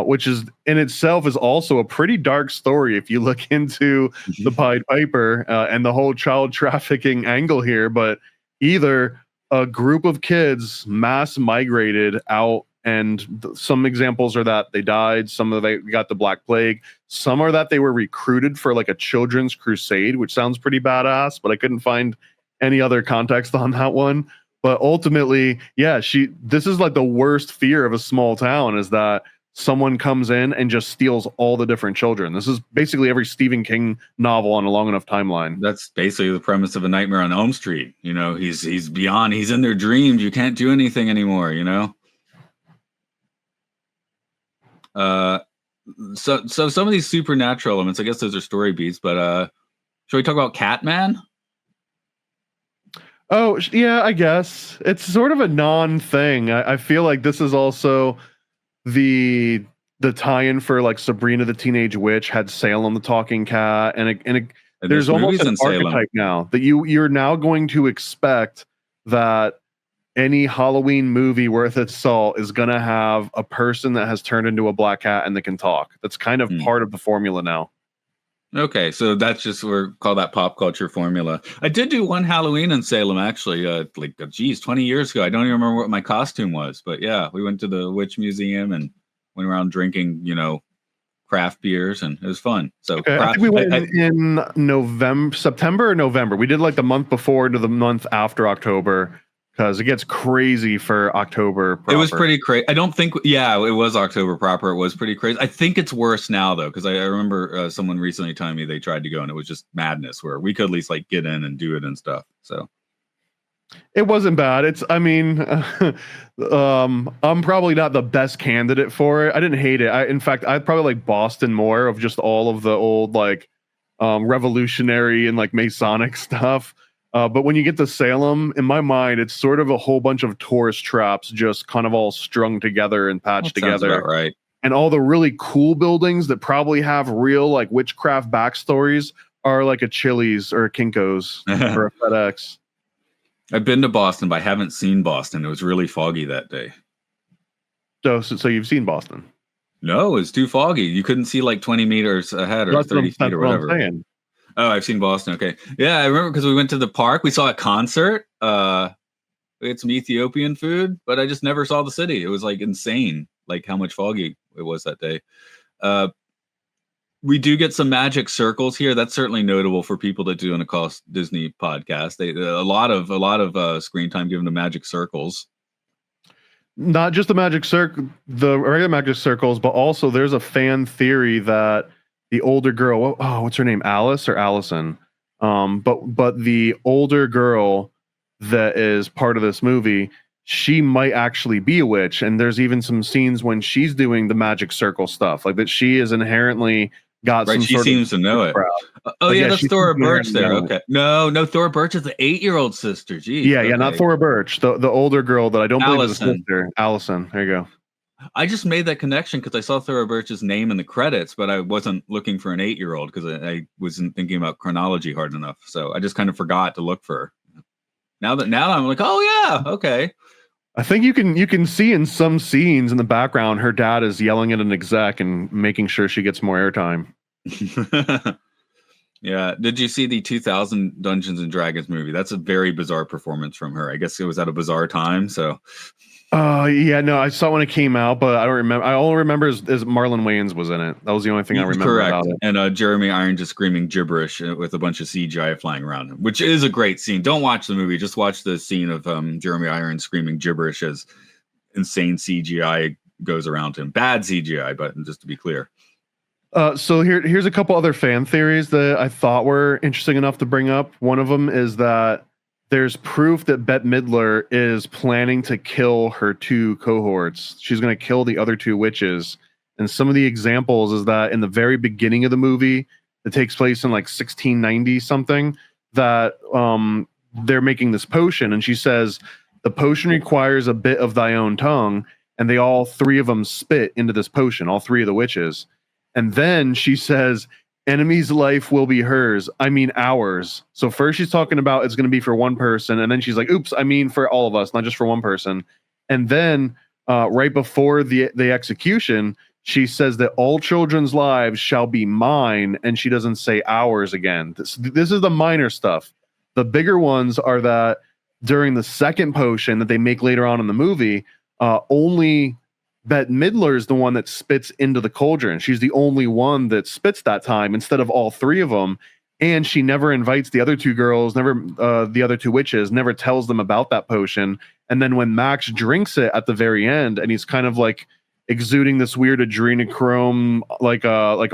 which is in itself is also a pretty dark story if you look into the Pied Piper and the whole child trafficking angle here. But either a group of kids mass migrated out, and some examples are that they died, some of they got the Black Plague, some are that they were recruited for like a children's crusade, which sounds pretty badass, but I couldn't find any other context on that one. But ultimately, yeah, this is like the worst fear of a small town, is that someone comes in and just steals all the different children. This is basically every Stephen King novel on a long enough timeline. That's basically the premise of A Nightmare on Elm Street. You know, he's in their dreams. You can't do anything anymore, you know? So some of these supernatural elements, I guess those are story beats, but should we talk about Catman? Oh, yeah, I guess. It's sort of a non-thing. I feel like this is also the tie-in for like Sabrina the Teenage Witch had Salem the Talking Cat, and there's almost an archetype now that you're now going to expect that any Halloween movie worth its salt is going to have a person that has turned into a black cat and that can talk. That's kind of part of the formula now. Okay, so that's just we're call that pop culture formula. I did do one Halloween in Salem actually, geez, 20 years ago. I don't even remember what my costume was, but yeah, we went to the Witch Museum and went around drinking, craft beers, and it was fun. So Okay, I think we went in November, September or November. We did like the month before to the month after October because it gets crazy for October proper. It was pretty crazy. I don't think, it was October proper. It was pretty crazy. I think it's worse now though, because I remember someone recently telling me they tried to go and it was just madness where we could at least like get in and do it and stuff. So it wasn't bad. I'm probably not the best candidate for it. I didn't hate it. In fact, I'd probably like Boston more of just all of the old like revolutionary and like Masonic stuff. But when you get to Salem, in my mind, it's sort of a whole bunch of tourist traps just kind of all strung together and patched together. Sounds about right. And all the really cool buildings that probably have real like witchcraft backstories are like a Chili's or a Kinko's or a FedEx. I've been to Boston, but I haven't seen Boston. It was really foggy that day. So you've seen Boston? No, it was too foggy. You couldn't see like 20 meters ahead or 30 feet or whatever. Oh, I've seen Boston. Okay. Yeah, I remember because we went to the park. We saw a concert. We had some Ethiopian food, but I just never saw the city. It was like insane, like how much foggy it was that day. We do get some magic circles here. That's certainly notable for people that do an Occult Disney podcast. A lot of screen time given to magic circles. Not just the magic circle, the regular magic circles, but also there's a fan theory that the older girl, what's her name, Alice or Allison? But the older girl that is part of this movie, she might actually be a witch, and there's even some scenes when she's doing the magic circle stuff, like that she is inherently got some. She seems to know it. That's Thora Birch there. Okay, no, Thora Birch is the 8-year-old sister. Geez, yeah, not Thora Birch, the older girl that I don't believe is a sister. Allison. There you go. I just made that connection because I saw Thora Birch's name in the credits, but I wasn't looking for an 8-year-old because I wasn't thinking about chronology hard enough. So I just kind of forgot to look for her. Now I'm like, oh yeah, okay. I think you can see in some scenes in the background her dad is yelling at an exec and making sure she gets more airtime. Yeah. Did you see the 2000 Dungeons and Dragons movie? That's a very bizarre performance from her. I guess it was at a bizarre time. So. No, I saw it when it came out, but I don't remember. I only remember is Marlon Wayans was in it. That was the only thing I remember about it. And Jeremy Irons just screaming gibberish with a bunch of CGI flying around him, which is a great scene. Don't watch the movie. Just watch the scene of Jeremy Irons screaming gibberish as insane CGI goes around him. Bad CGI, but just to be clear. So here's a couple other fan theories that I thought were interesting enough to bring up. One of them is that there's proof that Bette Midler is planning to kill her 2 cohorts. She's going to kill the other 2 witches. And some of the examples is that in the very beginning of the movie, that takes place in like 1690 something, that they're making this potion. And she says, the potion requires a bit of thy own tongue. And they all 3 of them spit into this potion, all 3 of the witches. And then she says, enemy's life will be hers. I mean, ours. So first she's talking about it's going to be for one person. And then she's like, oops, I mean for all of us, not just for one person. And then right before the execution, she says that all children's lives shall be mine. And she doesn't say ours again. This is the minor stuff. The bigger ones are that during the second potion that they make later on in the movie, only Bette Midler is the one that spits into the cauldron. She's the only one that spits that time instead of all 3 of them. And she never invites the other 2 girls, the other 2 witches, never tells them about that potion. And then when Max drinks it at the very end, and he's kind of like exuding this weird adrenochrome, like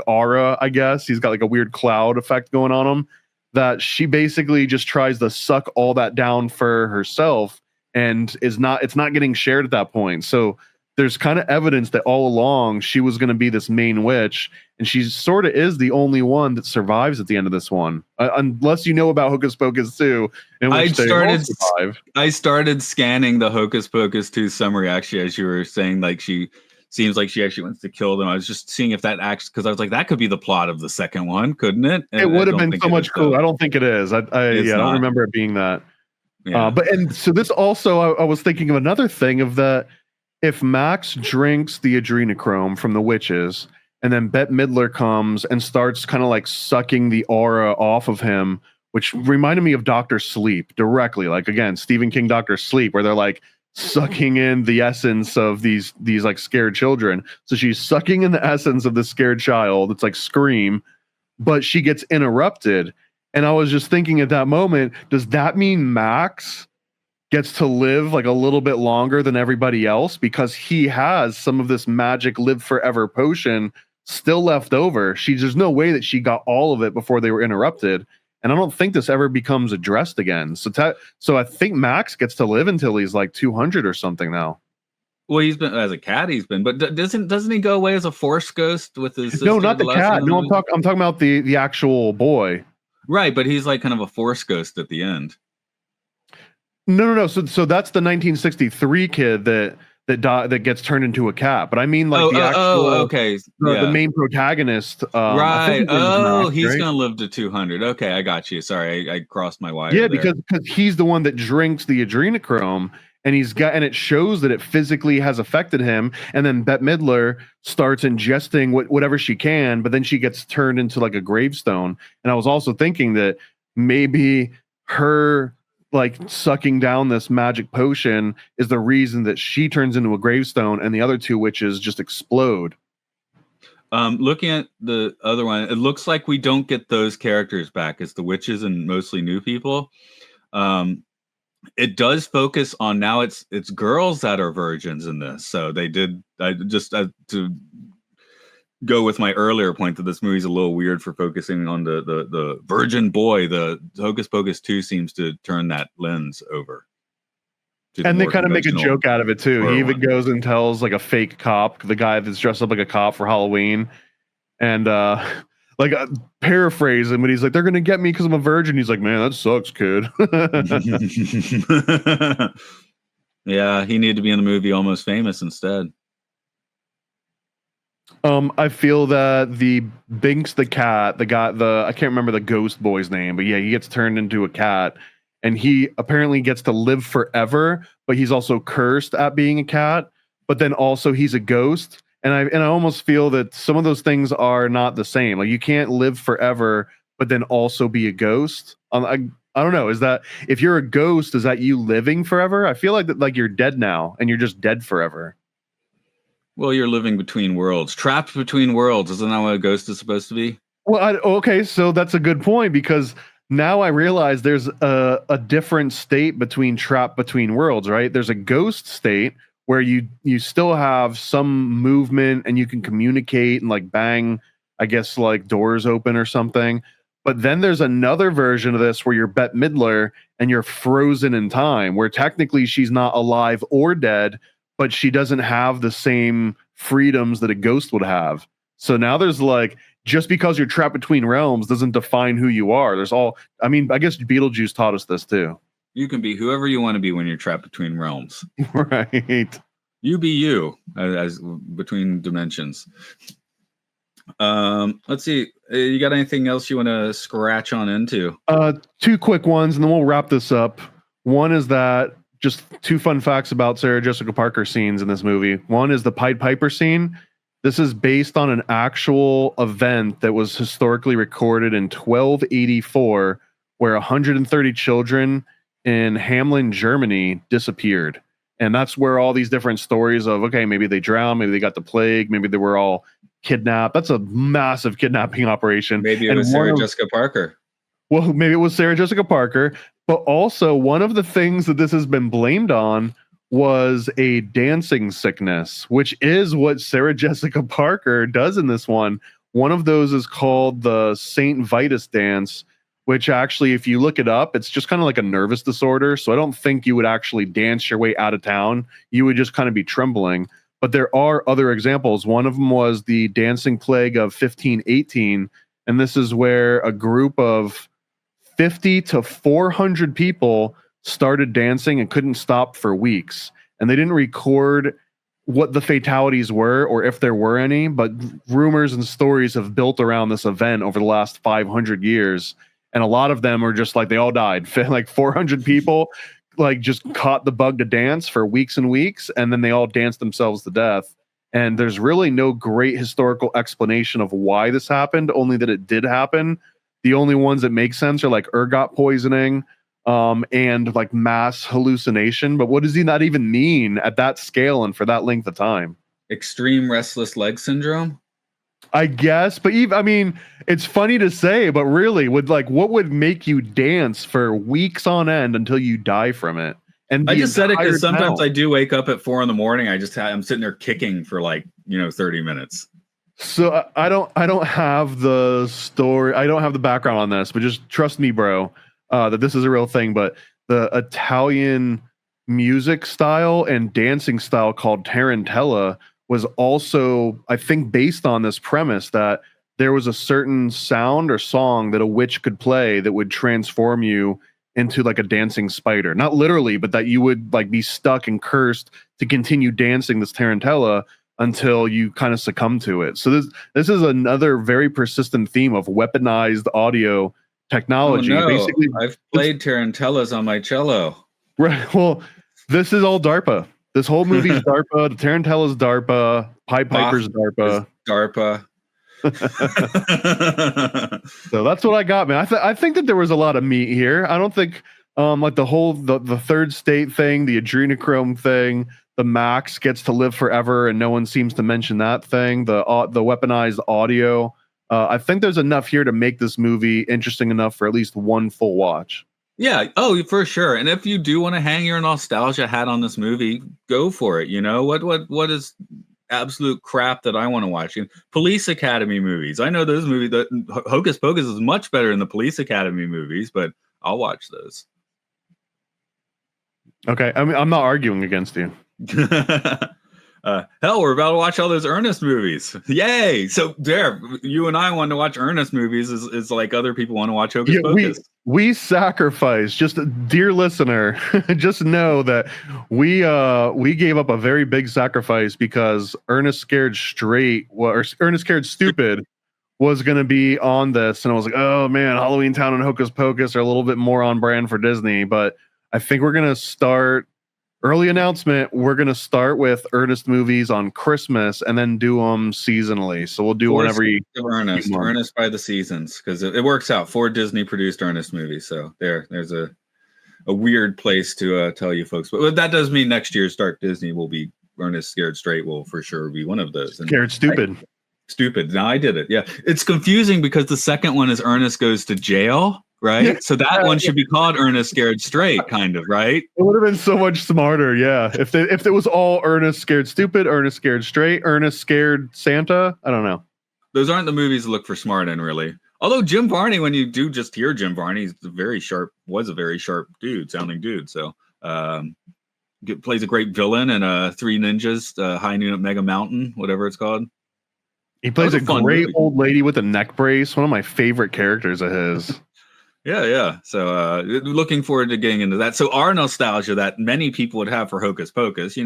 aura, I guess. He's got like a weird cloud effect going on him, that she basically just tries to suck all that down for herself, and it's not getting shared at that point. So there's kind of evidence that all along she was going to be this main witch, and she sort of is the only one that survives at the end of this one, unless you know about Hocus Pocus 2, in which they all survive. I started scanning the Hocus Pocus 2 summary actually as you were saying, like she seems like she actually wants to kill them. I was just seeing if that actually, because I was like, that could be the plot of the second one, couldn't it? And it would have been so much cool. I don't think it is. I don't remember it being that. Yeah. So this also, I was thinking of another thing of that. If Max drinks the adrenochrome from the witches, and then Bette Midler comes and starts kind of like sucking the aura off of him, which reminded me of Dr. Sleep directly. Like again, Stephen King Dr. Sleep, where they're like sucking in the essence of these like scared children. So she's sucking in the essence of the scared child. It's like Scream, but she gets interrupted. And I was just thinking at that moment, does that mean Max gets to live like a little bit longer than everybody else because he has some of this magic live forever potion still left over? There's no way that she got all of it before they were interrupted. And I don't think this ever becomes addressed again. So I think Max gets to live until he's like 200 or something now. Well, he's been as a cat. But doesn't he go away as a force ghost with his sister? No, not the cat. No, I'm talking about the actual boy. Right, but he's like kind of a force ghost at the end. No. So that's the 1963 kid that gets turned into a cat. But I mean, like the actual, okay, the main protagonist. Right. Max, he's right? gonna live to 200. Okay, I got you. Sorry, I crossed my wire. Yeah, there. because he's the one that drinks the adrenochrome, and it shows that it physically has affected him. And then Bette Midler starts ingesting whatever she can, but then she gets turned into like a gravestone. And I was also thinking that maybe her like sucking down this magic potion is the reason that she turns into a gravestone and the other two witches just explode. Looking at the other one, it looks like we don't get those characters back. It's the witches and mostly new people. It does focus on now it's girls that are virgins in this. So they did to go with my earlier point that this movie's a little weird for focusing on the virgin boy. The Hocus Pocus 2 seems to turn that lens over. And they kind of make a joke out of it too. He even goes and tells like a fake cop, the guy that's dressed up like a cop for Halloween, and paraphrase him, but he's like, "They're gonna get me because I'm a virgin." He's like, "Man, that sucks, kid." Yeah, he needed to be in the movie Almost Famous instead. I feel that the Binks the cat, I can't remember the ghost boy's name, but yeah, he gets turned into a cat, and he apparently gets to live forever, but he's also cursed at being a cat. But then also he's a ghost. And I almost feel that some of those things are not the same. Like you can't live forever, but then also be a ghost. I don't know. Is that if you're a ghost, is that you living forever? I feel like you're dead now and you're just dead forever. Well, you're living between worlds, trapped between worlds. Isn't that what a ghost is supposed to be? Well, okay, so that's a good point because now I realize there's a different state between trapped between worlds, right? There's a ghost state where you still have some movement and you can communicate and like bang, I guess, like doors open or something. But then there's another version of this where you're Bette Midler and you're frozen in time, where technically she's not alive or dead, but she doesn't have the same freedoms that a ghost would have. So now there's like, just because you're trapped between realms doesn't define who you are. I guess Beetlejuice taught us this too. You can be whoever you want to be when you're trapped between realms. Right. You be you as between dimensions. Let's see. You got anything else you want to scratch on into? Two quick ones, and then we'll wrap this up. One is that just two fun facts about Sarah Jessica Parker scenes in this movie. One is the Pied Piper scene. This is based on an actual event that was historically recorded in 1284, where 130 children in Hamelin, Germany disappeared. And that's where all these different stories of, okay, maybe they drowned, maybe they got the plague, maybe they were all kidnapped. That's a massive kidnapping operation. Maybe it was Sarah Jessica Parker. Well, maybe it was Sarah Jessica Parker. But also, one of the things that this has been blamed on was a dancing sickness, which is what Sarah Jessica Parker does in this one. One of those is called the St. Vitus dance, which actually, if you look it up, it's just kind of like a nervous disorder. So I don't think you would actually dance your way out of town. You would just kind of be trembling. But there are other examples. One of them was the dancing plague of 1518. And this is where a group of 50 to 400 people started dancing and couldn't stop for weeks. And they didn't record what the fatalities were or if there were any, but rumors and stories have built around this event over the last 500 years. And a lot of them are just like, they all died. Like 400 people like just caught the bug to dance for weeks and weeks. And then they all danced themselves to death. and there's really no great historical explanation of why this happened, only that it did happen. The only ones that make sense are like ergot poisoning, and like mass hallucination. But what does that even mean at that scale and for that length of time? Extreme restless leg syndrome. I guess, but even, I mean, it's funny to say, but really, what would make you dance for weeks on end until you die from it? And I just said it because sometimes town. I do wake up at 4 a.m. I'm sitting there kicking for 30 minutes. So I don't have the story. I don't have the background on this, but just trust me, bro, that this is a real thing. But the Italian music style and dancing style called tarantella was also, I think, based on this premise that there was a certain sound or song that a witch could play that would transform you into like a dancing spider. Not literally, but that you would like be stuck and cursed to continue dancing this tarantella until you kind of succumb to it. So this is another very persistent theme of weaponized audio technology. Oh, no. Basically, I've played tarantellas on my cello. Right. Well, this is all DARPA. This whole movie's DARPA. The tarantella's DARPA. Pied Piper's DARPA. DARPA. So that's what I got, man. I think that there was a lot of meat here. I don't think like the whole the third state thing, the adrenochrome thing, the Max gets to live forever, and no one seems to mention that thing. The weaponized audio. I think there's enough here to make this movie interesting enough for at least one full watch. Yeah. Oh, for sure. And if you do want to hang your nostalgia hat on this movie, go for it. You know, what is absolute crap that I want to watch? Police Academy movies. I know those movies. Hocus Pocus is much better than the Police Academy movies, but I'll watch those. Okay. I mean, I'm not arguing against you. Hell, we're about to watch all those Ernest movies. Yay! So there, you and I want to watch Ernest movies is like other people want to watch Hocus Pocus. We sacrifice. Just dear listener, just know that we gave up a very big sacrifice because Ernest Scared Straight or Ernest Scared Stupid was going to be on this, and I was like, oh man, Halloween Town and Hocus Pocus are a little bit more on brand for Disney, but I think we're going to start. Early announcement, we're going to start with Ernest movies on Christmas and then do them seasonally. So we'll do one every Ernest by the seasons, because it works out. 4 Disney produced Ernest movies. So there's a weird place to tell you folks. But that does mean next year's Dark Disney will be Ernest Scared Straight will for sure be one of those. And Scared Stupid. Stupid. Now I did it. Yeah. It's confusing because the second one is Ernest Goes to Jail. Right. Yeah. So that one should be called Ernest Scared Straight, kind of, right? It would have been so much smarter, yeah. If it was all Ernest Scared Stupid, Ernest Scared Straight, Ernest Scared Santa, I don't know. Those aren't the movies to look for smart in, really. Although Jim Varney, when you do just hear Jim Varney, he's a very sharp sounding dude. So plays a great villain in Three Ninjas, High Noon at Mega Mountain, whatever it's called. He plays a great old lady with a neck brace, one of my favorite characters of his. Yeah. So looking forward to getting into that. So our nostalgia that many people would have for Hocus Pocus,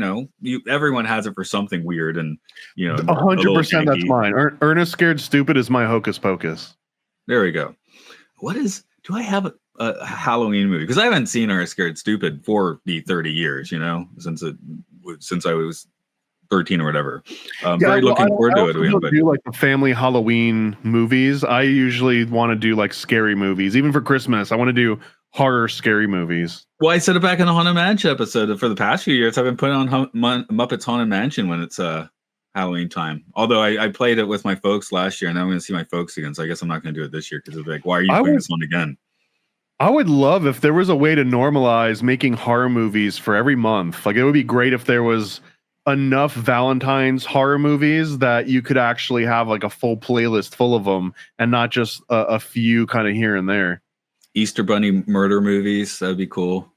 everyone has it for something weird, and 100% that's mine. Ernest Scared Stupid is my Hocus Pocus. There we go. Do I have a Halloween movie? Because I haven't seen Ernest Scared Stupid for the 30 years, since I was 13 or whatever. Very looking forward to it. I don't do like the family Halloween movies. I usually want to do like scary movies. Even for Christmas, I want to do horror scary movies. Well, I said it back in the Haunted Mansion episode. For the past few years, I've been putting on Muppets Haunted Mansion when it's Halloween time. Although I played it with my folks last year, and I'm going to see my folks again. So I guess I'm not going to do it this year because it's like, why are you putting this on again? I would love if there was a way to normalize making horror movies for every month. Like, it would be great if there was enough Valentine's horror movies that you could actually have like a full playlist full of them and not just a few kind of here and there. Easter Bunny murder movies, that'd be cool.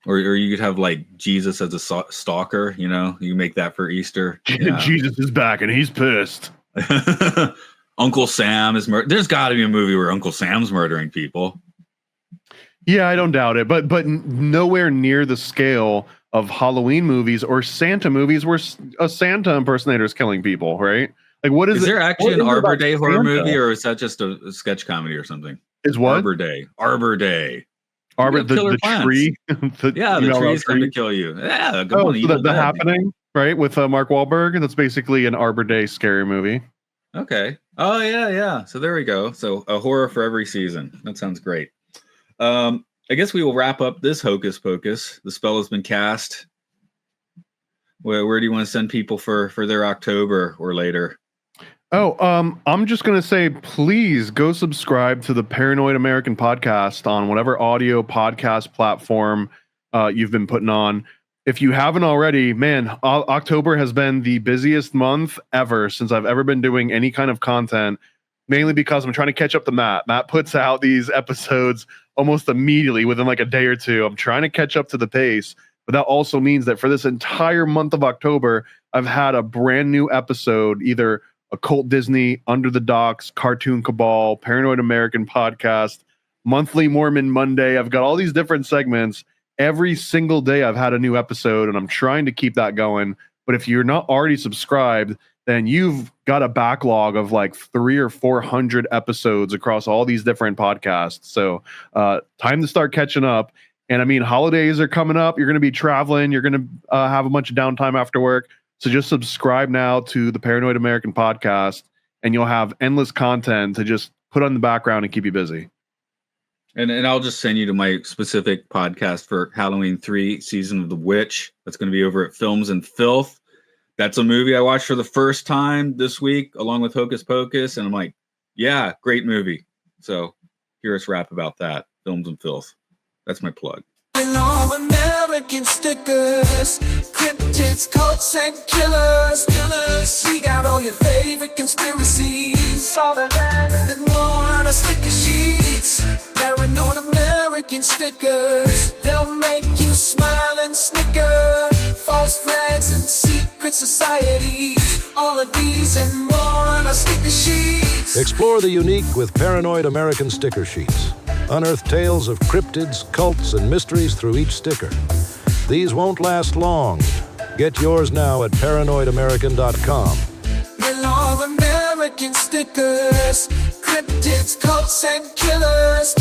Or you could have like Jesus as a stalker, you make that for Easter. Yeah. Jesus is back and he's pissed. Uncle Sam is there's got to be a movie where Uncle Sam's murdering people. Yeah, I don't doubt it, but nowhere near the scale of Halloween movies or Santa movies where a Santa impersonator is killing people, right? Like, what is there actually an Arbor Day horror movie, or is that just a sketch comedy or something? Is what? Arbor Day. The tree. The tree's going to kill you. Yeah, The Happening. right? With Mark Wahlberg. That's basically an Arbor Day scary movie. Okay. Oh yeah. So there we go. So a horror for every season. That sounds great. I guess we will wrap up this Hocus Pocus. The spell has been cast. Where do you want to send people for their October or later? I'm just going to say, please go subscribe to the Paranoid American podcast on whatever audio podcast platform you've been putting on. If you haven't already, man, October has been the busiest month ever since I've ever been doing any kind of content, mainly because I'm trying to catch up to Matt. Matt puts out these episodes almost immediately within like a day or two. I'm trying to catch up to the pace. But that also means that for this entire month of October, I've had a brand new episode, either Occult Disney, Under the Docks, Cartoon Cabal, Paranoid American podcast, Monthly Mormon Monday. I've got all these different segments. Every single day I've had a new episode, and I'm trying to keep that going. But if you're not already subscribed, then you've got a backlog of like 300 or 400 episodes across all these different podcasts. So time to start catching up. And I mean, holidays are coming up. You're going to be traveling. You're going to have a bunch of downtime after work. So just subscribe now to the Paranoid American podcast, and you'll have endless content to just put on the background and keep you busy. And I'll just send you to my specific podcast for Halloween 3, Season of the Witch. That's going to be over at Films and Filth. That's a movie I watched for the first time this week, along with Hocus Pocus. And I'm like, yeah, great movie. So hear us rap about that. Films and Filth. That's my plug. All American stickers, cryptids, cults, and killers. We got all your favorite conspiracies, all of that and more on our sticker sheets. Paranoid American stickers, they'll make you smile and snicker. False flags and secret societies, all of these and more on our sticker sheets. Explore the unique with Paranoid American sticker sheets. Unearth tales of cryptids, cults, and mysteries through each sticker. These won't last long. Get yours now at paranoidamerican.com. All American stickers, cryptids, cults, and killers.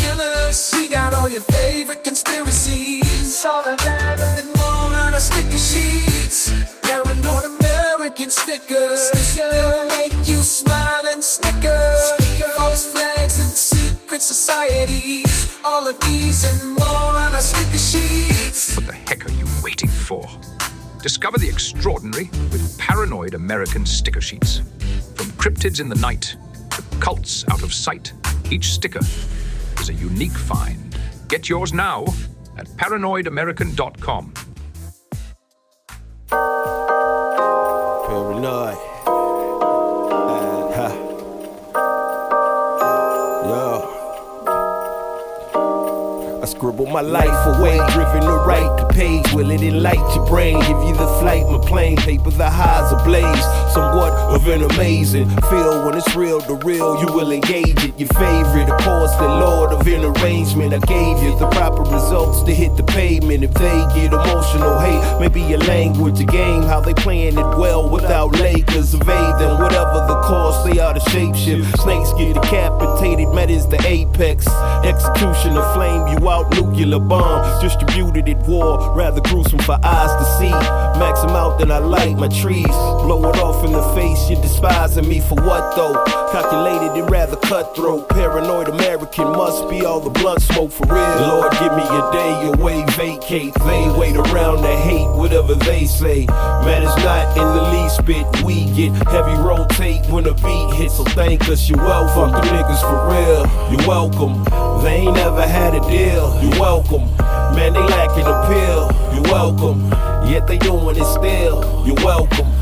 We got all your favorite conspiracies, all of that and more on our sticker sheets. Paranoid American stickers, they'll make you smile and snicker. False flags and secret societies, all of these and more on our sticker sheets. What the heck are you waiting for? Discover the extraordinary with Paranoid American sticker sheets. From cryptids in the night to cults out of sight, each sticker is a unique find. Get yours now at paranoidamerican.com. Paranoid. Yo. I scribble my life away, driven to write the page. Will it enlighten your brain? Give you the flight, my plane, paper the highs ablaze. Somewhat of an amazing feel when it's real to real. You will engage it. Your favorite, of course, the Lord of an arrangement. I gave you the proper results to hit the pavement. If they get emotional, hey, maybe your language, a game, how they playing it well without Lakers. Evade them, whatever the cost, they are the shapeshift. Snakes get decapitated, met is the apex. Execution of flame you out, nuclear bomb distributed at war, rather gruesome for eyes to see. Max them out, then I light my trees. Blow it off in the face, you're despising me for what though? Calculated and rather cutthroat. Paranoid American must be all the blunt smoke for real. Lord, give me a day away, vacate. They wait around to hate whatever they say. Matters not in the least bit. We get heavy rotate when a beat hits, so thank us, you're welcome. Fuck the niggas for real, you're welcome. They ain't never had a deal, you're welcome. Man, they lacking appeal, you're welcome. Yet they doing it still, you're welcome.